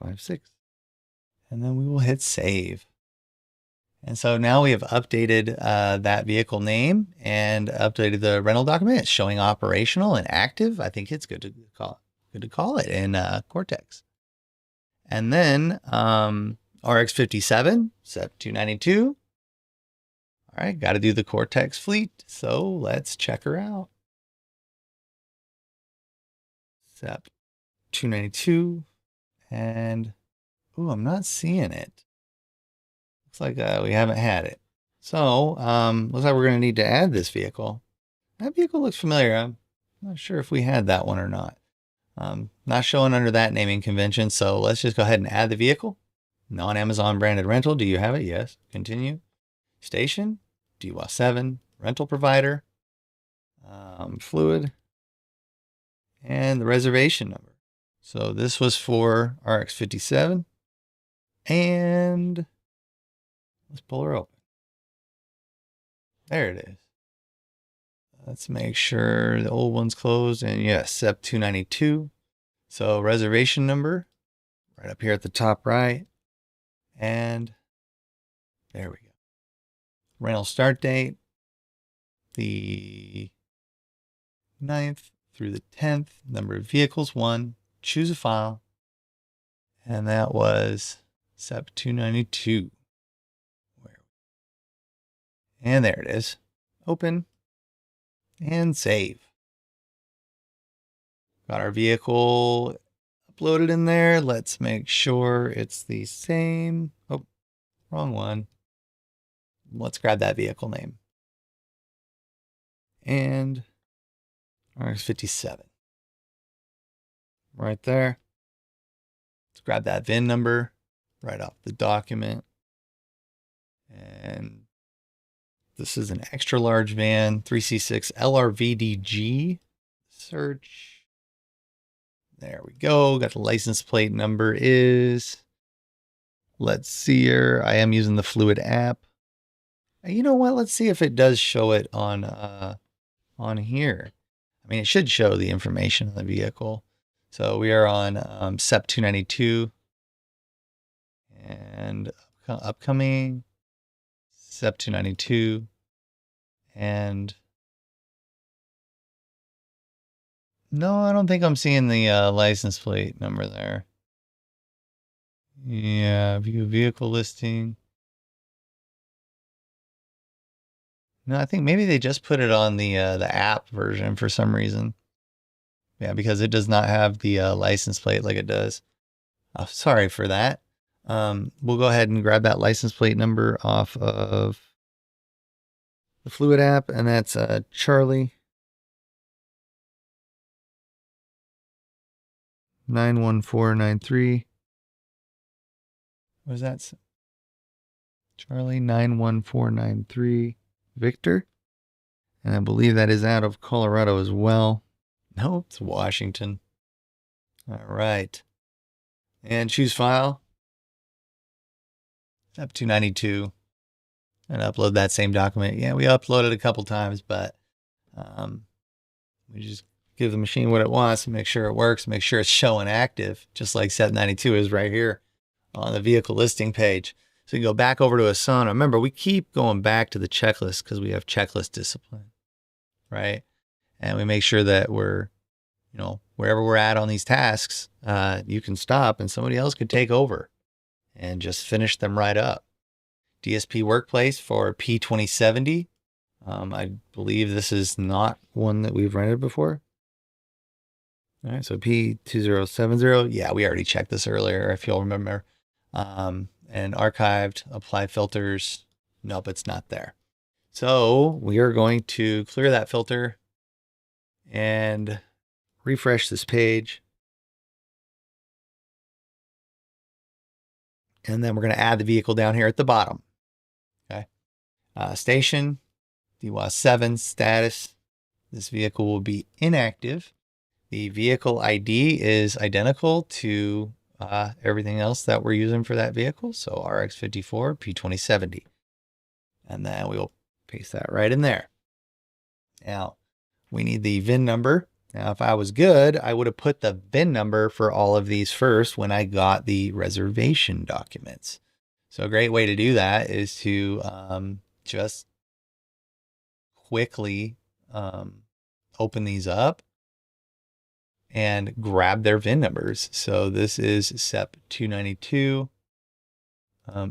56. And then we will hit save. And so now we have updated that vehicle name and updated the rental document. It's showing operational and active. I think it's good to call it in Cortex. And then RX-57, SEP 292. All right, got to do the Cortex fleet, so let's check her out. SEP 292, and ooh, I'm not seeing it. Looks like we haven't had it. So, looks like we're going to need to add this vehicle. That vehicle looks familiar. I'm not sure if we had that one or not. Not showing under that naming convention, so let's just go ahead and add the vehicle. Non-Amazon branded rental, do you have it? Yes. Continue. Station, DWA 7, rental provider, fluid, and the reservation number. So this was for RX-57, and let's pull her open. There it is. Let's make sure the old one's closed, and yes, SEP 292. So reservation number, right up here at the top right, and there we go. Rental start date, the 9th through the 10th, number of vehicles 1, choose a file, and that was SEP 292. And there it is. Open and save. Got our vehicle uploaded in there. Let's make sure it's the same. Oh, wrong one. Let's grab that vehicle name. And RX-57. Right there. Let's grab that VIN number right off the document. And this is an extra large van, 3C6 LRVDG. Search. There we go. Got the license plate number is, let's see here. I am using the Fluid app. You know what? Let's see if it does show it on here. I mean, it should show the information on the vehicle. So we are on SEP 292 and upcoming SEP 292 and no, I don't think I'm seeing the license plate number there. Yeah, view vehicle listing. No, I think maybe they just put it on the app version for some reason. Yeah, because it does not have the license plate like it does. Oh, sorry for that. We'll go ahead and grab that license plate number off of the Fluid app, and that's Charlie 91493. What is that? Charlie 91493 Victor. And I believe that is out of Colorado as well. No, it's Washington. All right. And choose file. Up 292. And upload that same document. Yeah, we uploaded a couple times, but we just give the machine what it wants and make sure it works, make sure it's showing active, just like SEP 92 is right here on the vehicle listing page. So you can go back over to Asana. Remember, we keep going back to the checklist because we have checklist discipline, right? And we make sure that we're, wherever we're at on these tasks, you can stop and somebody else could take over and just finish them right up. DSP workplace for P2070. I believe this is not one that we've rented before. All right, so P2070. Yeah, we already checked this earlier, if you'll remember. And archived, apply filters. Nope, it's not there. So we are going to clear that filter and refresh this page. And then we're going to add the vehicle down here at the bottom. Okay. Station, DWA 7 status. This vehicle will be inactive. The vehicle ID is identical to everything else that we're using for that vehicle. So RX-54 P2070. And then we will paste that right in there. Now, we need the VIN number. Now, if I was good, I would have put the VIN number for all of these first when I got the reservation documents. So a great way to do that is to just quickly open these up and grab their VIN numbers. So this is SEP 292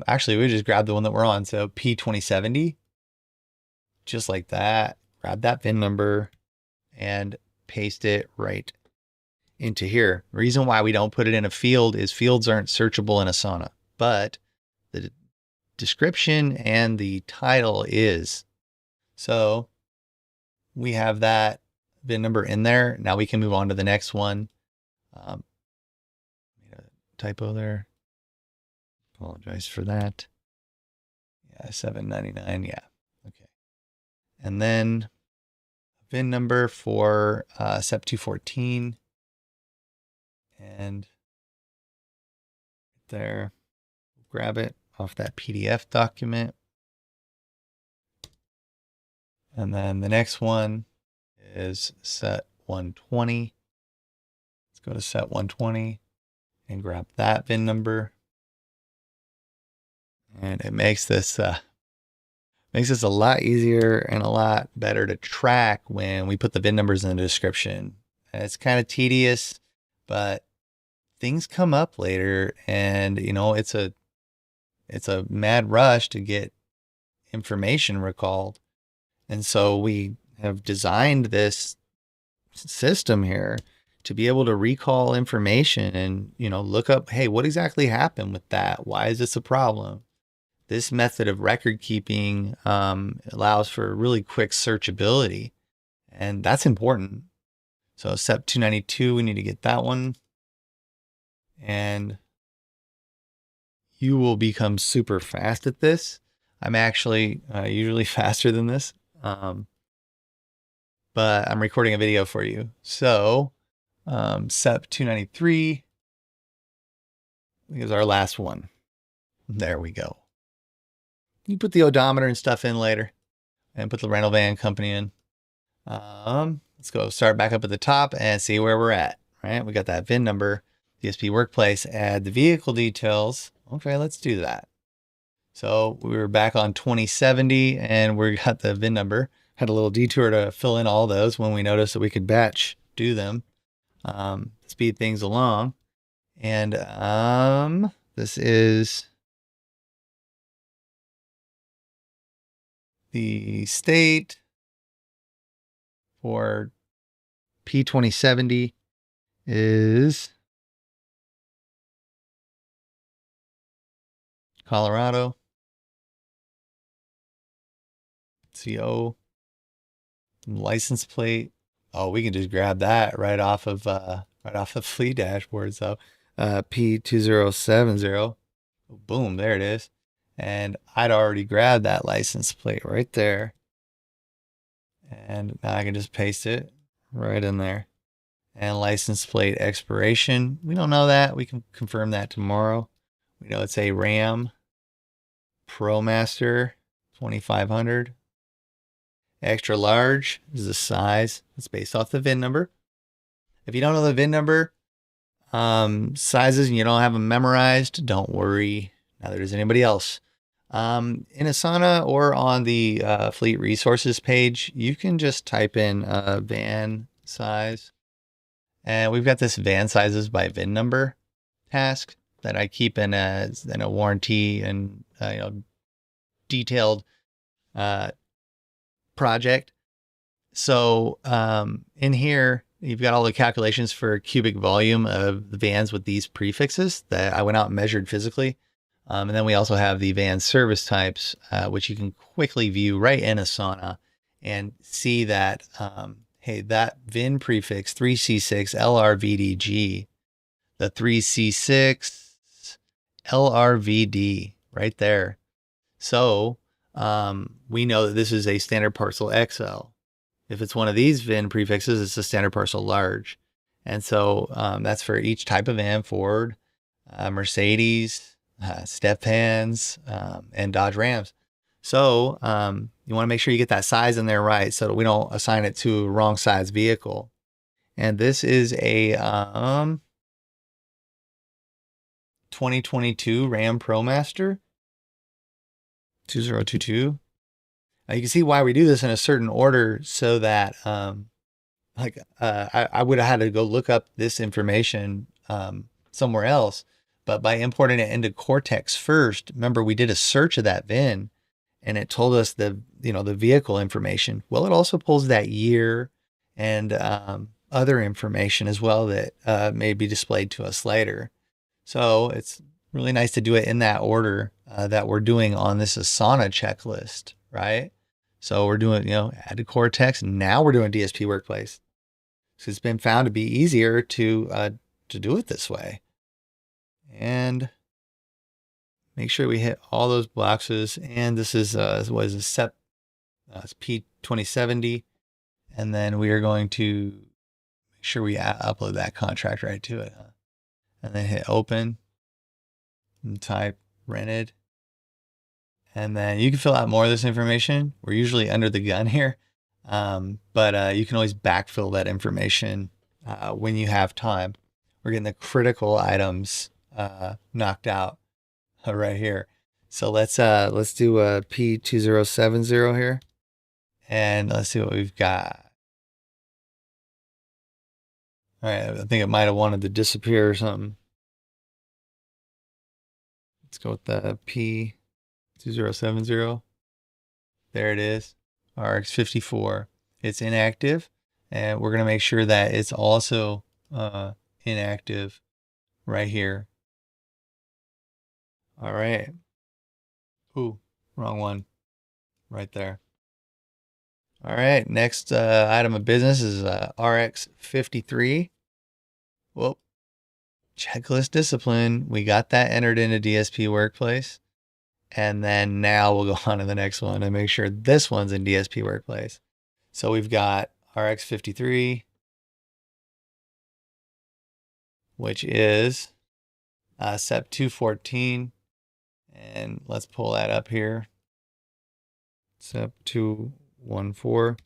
Actually, we just grabbed the one that we're on. So P2070, just like that. Grab that VIN number and paste it right into here. The reason why we don't put it in a field is fields aren't searchable in Asana, but the description and the title is. So we have that VIN number in there. Now we can move on to the next one. Typo there. Apologize for that. Yeah, $7.99. Yeah. Okay. And then VIN number for SEP 214. And there, grab it off that PDF document. And then the next one is set 120. Let's go to set 120 and grab that VIN number. And it makes this a lot easier and a lot better to track when we put the VIN numbers in the description. And it's kind of tedious, but things come up later, and it's a mad rush to get information recalled. And so we have designed this system here to be able to recall information and, look up, hey, what exactly happened with that? Why is this a problem? This method of record keeping allows for really quick searchability, and that's important. So SEP 292, we need to get that one. And you will become super fast at this. I'm actually usually faster than this, but I'm recording a video for you. So SEP 293 is our last one. There we go. You put the odometer and stuff in later and put the rental van company in. Let's go start back up at the top and see where we're at, right? We got that VIN number, DSP workplace, add the vehicle details. Okay, let's do that. So we were back on 2070 and we got the VIN number. Had a little detour to fill in all those when we noticed that we could batch do them, speed things along. And this is the state for P2070 is Colorado. CO. License plate. Oh, we can just grab that right off of the fleet dashboard. So P2070. Boom, there it is. And I'd already grabbed that license plate right there. And now I can just paste it right in there. And license plate expiration. We don't know that. We can confirm that tomorrow. We know it's a Ram ProMaster 2500. Extra large is the size. It's based off the VIN number. If you don't know the VIN number, sizes, and you don't have them memorized, don't worry. Neither does anybody else. In Asana or on the fleet resources page, you can just type in van size. And we've got this van sizes by VIN number task that I keep in a warranty and detailed project. So in here, you've got all the calculations for cubic volume of the vans with these prefixes that I went out and measured physically. And then we also have the van service types, which you can quickly view right in Asana and see that, hey, that VIN prefix 3C6 LRVDG, the 3C6 LRVD right there. So we know that this is a standard parcel XL. If it's one of these VIN prefixes, it's a standard parcel large. And so that's for each type of van: Ford, Mercedes, step vans, and Dodge Rams. So you want to make sure you get that size in there right so that we don't assign it to a wrong size vehicle. And this is a 2022 Ram ProMaster 2022. Now you can see why we do this in a certain order so that I would have had to go look up this information somewhere else. But by importing it into Cortex first, remember we did a search of that VIN and it told us the vehicle information. Well, it also pulls that year and other information as well that may be displayed to us later. So it's really nice to do it in that order that we're doing on this Asana checklist, right? So we're doing, add to Cortex. Now we're doing DSP Workplace. So it's been found to be easier to do it this way. And make sure we hit all those boxes. And this is what is a SEP P2070. And then we are going to make sure we upload that contract right to it. And then hit open and type rented. And then you can fill out more of this information. We're usually under the gun here, but you can always backfill that information when you have time. We're getting the critical items knocked out right here. So let's do a P2070 here, and let's see what we've got. All right, I think it might have wanted to disappear or something. Let's go with the P2070. There it is, RX54. It's inactive, and we're going to make sure that it's also inactive right here. All right. Ooh, wrong one. Right there. All right, next item of business is RX53. Whoop. Checklist discipline. We got that entered into DSP Workplace. And then now we'll go on to the next one and make sure this one's in DSP Workplace. So we've got RX53, which is SEP 214. And let's pull that up here. SEP 214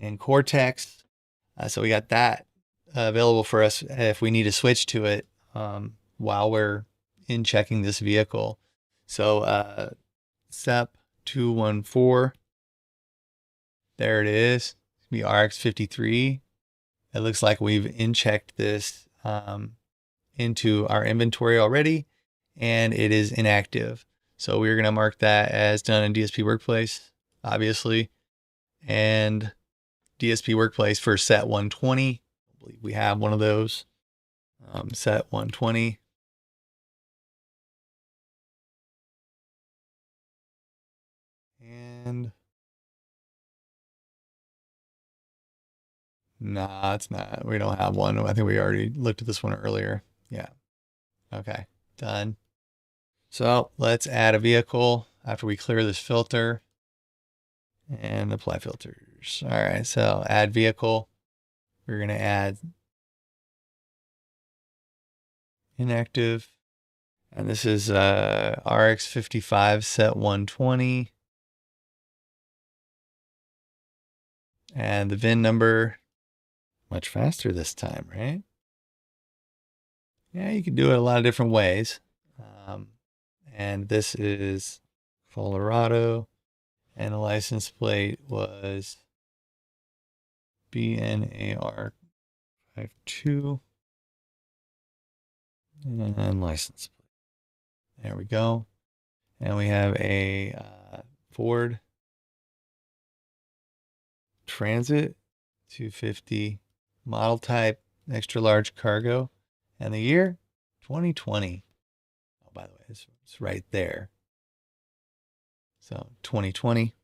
and Cortex. So we got that available for us if we need to switch to it while we're in checking this vehicle. So SEP 214, there it is. It's gonna be RX53. It looks like we've in-checked this into our inventory already, and it is inactive. So we're going to mark that as done in DSP Workplace, obviously. And DSP Workplace for set 120. I believe we have one of those. Set 120. And nah, it's not. We don't have one. I think we already looked at this one earlier. Yeah. Okay, done. So let's add a vehicle after we clear this filter and apply filters. All right, so add vehicle. We're going to add inactive. And this is RX55 set 120. And the VIN number, much faster this time, right? Yeah, you can do it a lot of different ways. And this is Colorado. And the license plate was BNAR52. And license plate. There we go. And we have a Ford Transit 250 model type, extra large cargo, and the year 2020. Oh, by the way, it's right there. So 2020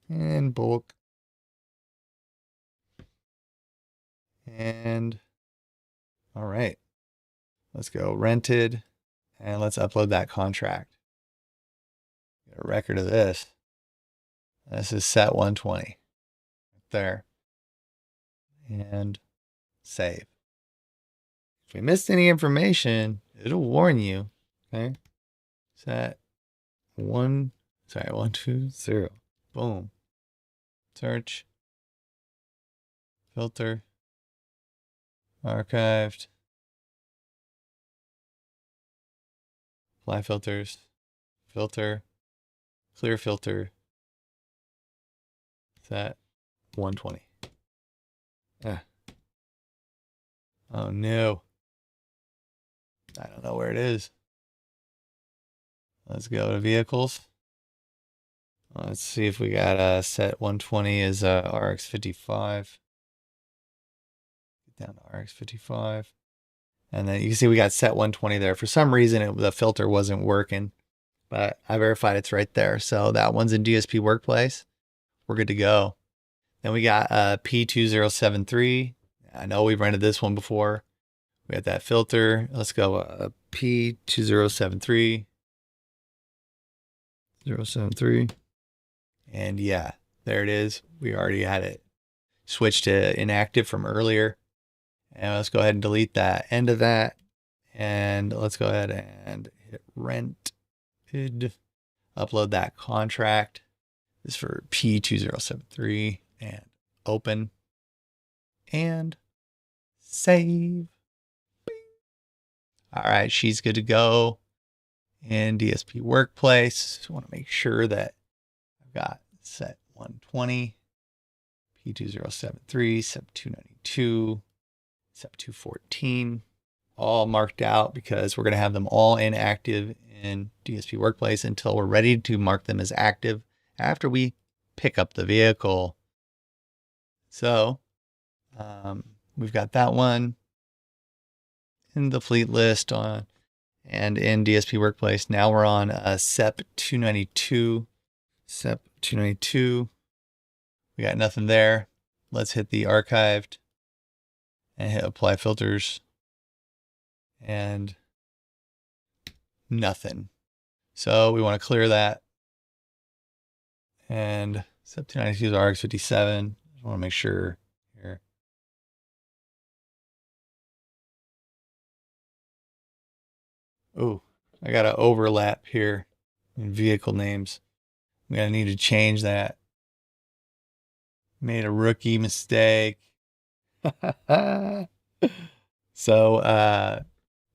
and bulk. And all right, let's go rented and let's upload that contract. Get a record of this. This is set 120 there. And save. If we missed any information, it'll warn you. Okay. Set 120. Boom. Search. Filter. Archived. Apply filters. Filter. Clear filter. Set 120. Ah. Oh no. I don't know where it is. Let's go to vehicles. Let's see if we got set 120 is RX55. Get down to RX55. And then you can see we got set 120 there. For some reason, the filter wasn't working, but I verified it's right there. So that one's in DSP Workplace. We're good to go. Then we got P2073. I know we've rented this one before. We got that filter. Let's go P2073. 073. And yeah, there it is. We already had it switched to inactive from earlier. And let's go ahead and delete that end of that. And let's go ahead and hit rented. Upload that contract. This is for P2073 and open and save. Bing. All right, she's good to go in DSP Workplace. Just want to make sure that I've got set 120, P2073, SEP 292, SEP 214, all marked out because we're going to have them all inactive in DSP Workplace until we're ready to mark them as active after we pick up the vehicle. So we've got that one in the fleet list on and in DSP Workplace. Now we're on SEP 292. SEP 292. We got nothing there. Let's hit the archived and hit apply filters and nothing. So we want to clear that. And SEP 292 is RX57. I want to make sure here. Oh, I got an overlap here in vehicle names. I'm going to need to change that. Made a rookie mistake. So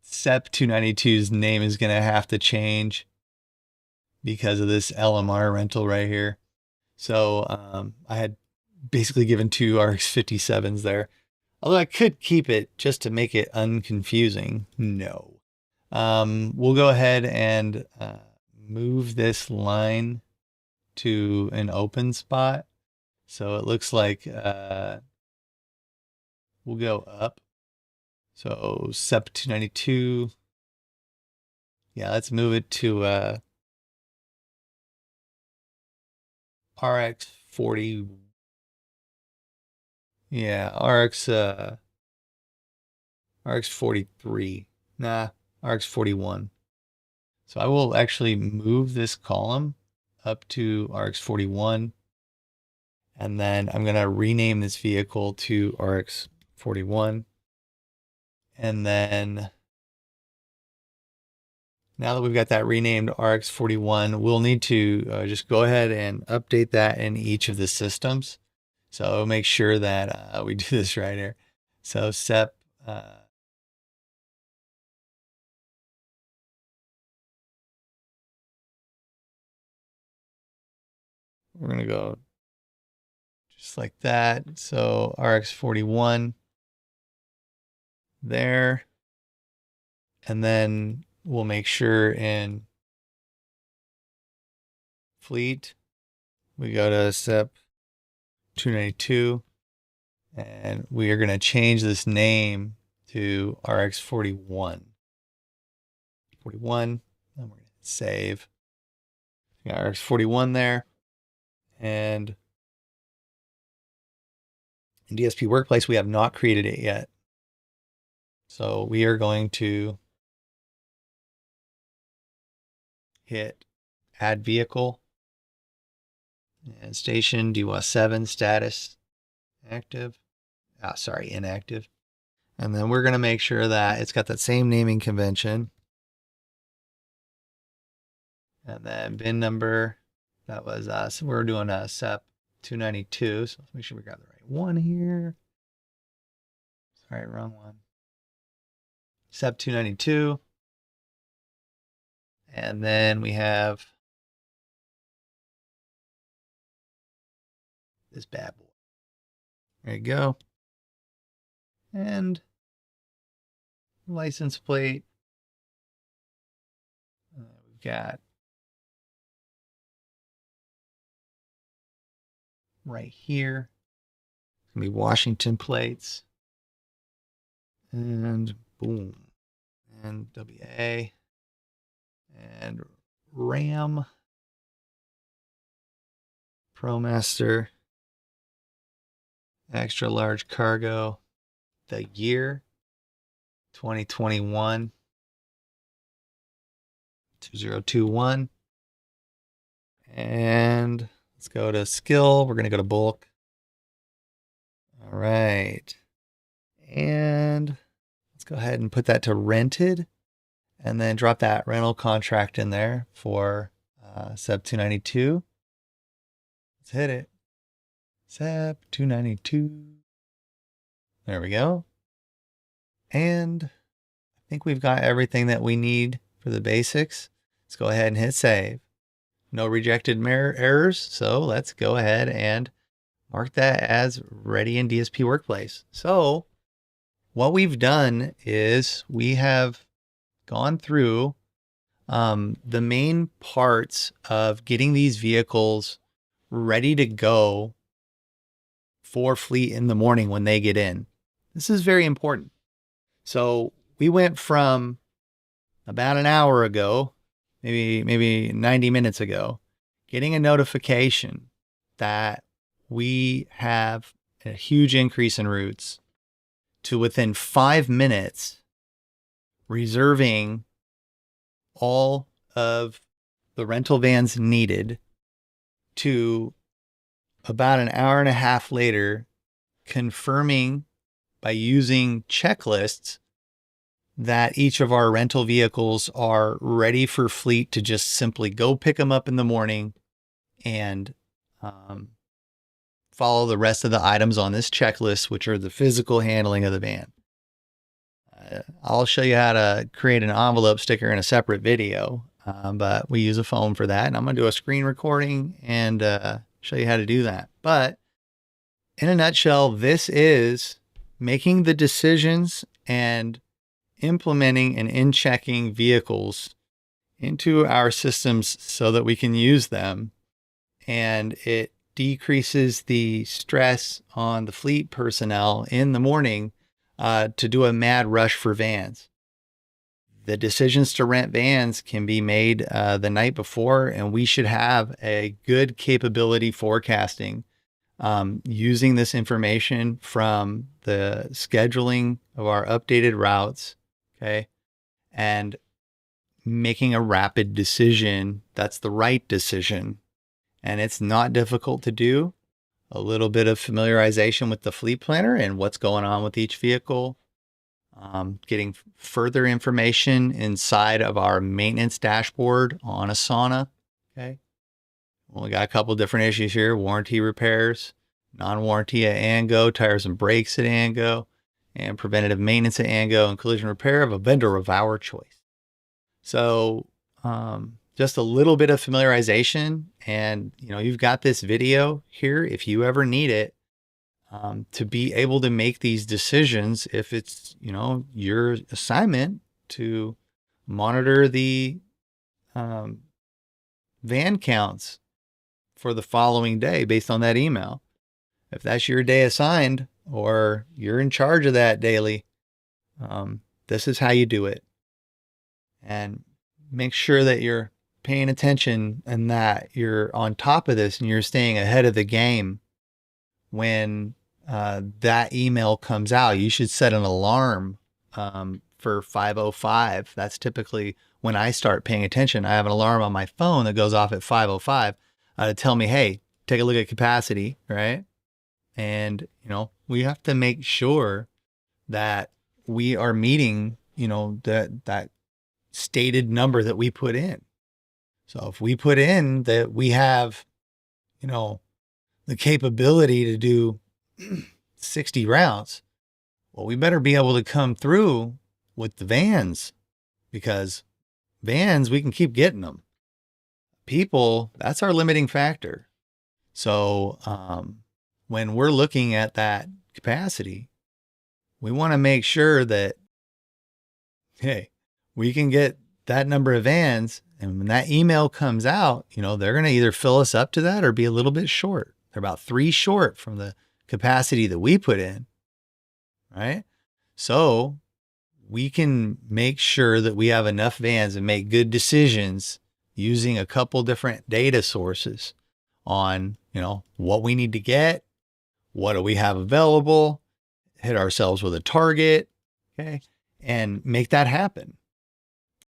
SEP 292's name is going to have to change because of this LMR rental right here. So I had basically given two RX57s there. Although I could keep it just to make it unconfusing. No. We'll go ahead and move this line to an open spot. So it looks like we'll go up. So SEP 292. Yeah, let's move it to RX 40. Yeah, RX 43. Nah, RX 41. So I will actually move this column up to RX 41. And then I'm going to rename this vehicle to RX 41. And then now that we've got that renamed RX 41, we'll need to just go ahead and update that in each of the systems. So make sure that we do this right here. So SEP, we're going to go just like that. So RX 41 there. And then we'll make sure in fleet, we go to SEP 292. And we are going to change this name to RX 41. 41. And we're going to save. We got RX 41 there. And in DSP Workplace, we have not created it yet. So we are going to hit add vehicle and station DWAS 7 status active. Sorry, inactive. And then we're going to make sure that it's got that same naming convention. And then bin number, that was us. We're doing a SEP 292. So let's make sure we got the right one here. Sorry, wrong one. SEP 292. And then we have this bad boy. There you go. And license plate got right here. It's gonna be Washington plates. And boom. And WA. And RAM. ProMaster. Extra large cargo. The year 2021. 2021. And let's go to skill. We're going to go to bulk. All right. And let's go ahead and put that to rented and then drop that rental contract in there for SEP 292. Let's hit it. SEP 292. There we go. And I think we've got everything that we need for the basics. Let's go ahead and hit save. No rejected errors. So let's go ahead and mark that as ready in DSP Workplace. So what we've done is we have gone through the main parts of getting these vehicles ready to go for fleet in the morning when they get in. This is very important. So we went from about an hour ago, maybe 90 minutes ago, getting a notification that we have a huge increase in routes to within 5 minutes reserving all of the rental vans needed to about an hour and a half later confirming by using checklists that each of our rental vehicles are ready for fleet to just simply go pick them up in the morning and follow the rest of the items on this checklist, which are the physical handling of the van. I'll show you how to create an envelope sticker in a separate video, but we use a phone for that. And I'm going to do a screen recording and show you how to do that. But in a nutshell, this is making the decisions and implementing and in-checking vehicles into our systems so that we can use them. And it decreases the stress on the fleet personnel in the morning to do a mad rush for vans. The decisions to rent vans can be made the night before, and we should have a good capability forecasting using this information from the scheduling of our updated routes, okay, and making a rapid decision that's the right decision. And it's not difficult to do. A little bit of familiarization with the fleet planner and what's going on with each vehicle. Getting further information inside of our maintenance dashboard on Asana. Okay. Well, we got a couple different issues here. Warranty repairs, non-warranty at ANGO, tires and brakes at ANGO, and preventative maintenance at ANGO, and collision repair of a vendor of our choice. So just a little bit of familiarization, and you've got this video here if you ever need it to be able to make these decisions if it's your assignment to monitor the van counts for the following day based on that email. If that's your day assigned or you're in charge of that daily, this is how you do it. And make sure that you're paying attention and that you're on top of this and you're staying ahead of the game. When that email comes out, you should set an alarm for 5:05. That's typically when I start paying attention. I have an alarm on my phone that goes off at 5:05 to tell me, hey, take a look at capacity, right? And, we have to make sure that we are meeting, that stated number that we put in. So if we put in that we have, the capability to do 60 routes, well, we better be able to come through with the vans, because vans, we can keep getting them. People, that's our limiting factor. So when we're looking at that capacity, we want to make sure that, hey, we can get that number of vans And when that email comes out, they're going to either fill us up to that or be a little bit short. They're about 3 short from the capacity that we put in, right? So we can make sure that we have enough vans and make good decisions using a couple different data sources on, what we need to get, what do we have available, hit ourselves with a target, okay, and make that happen.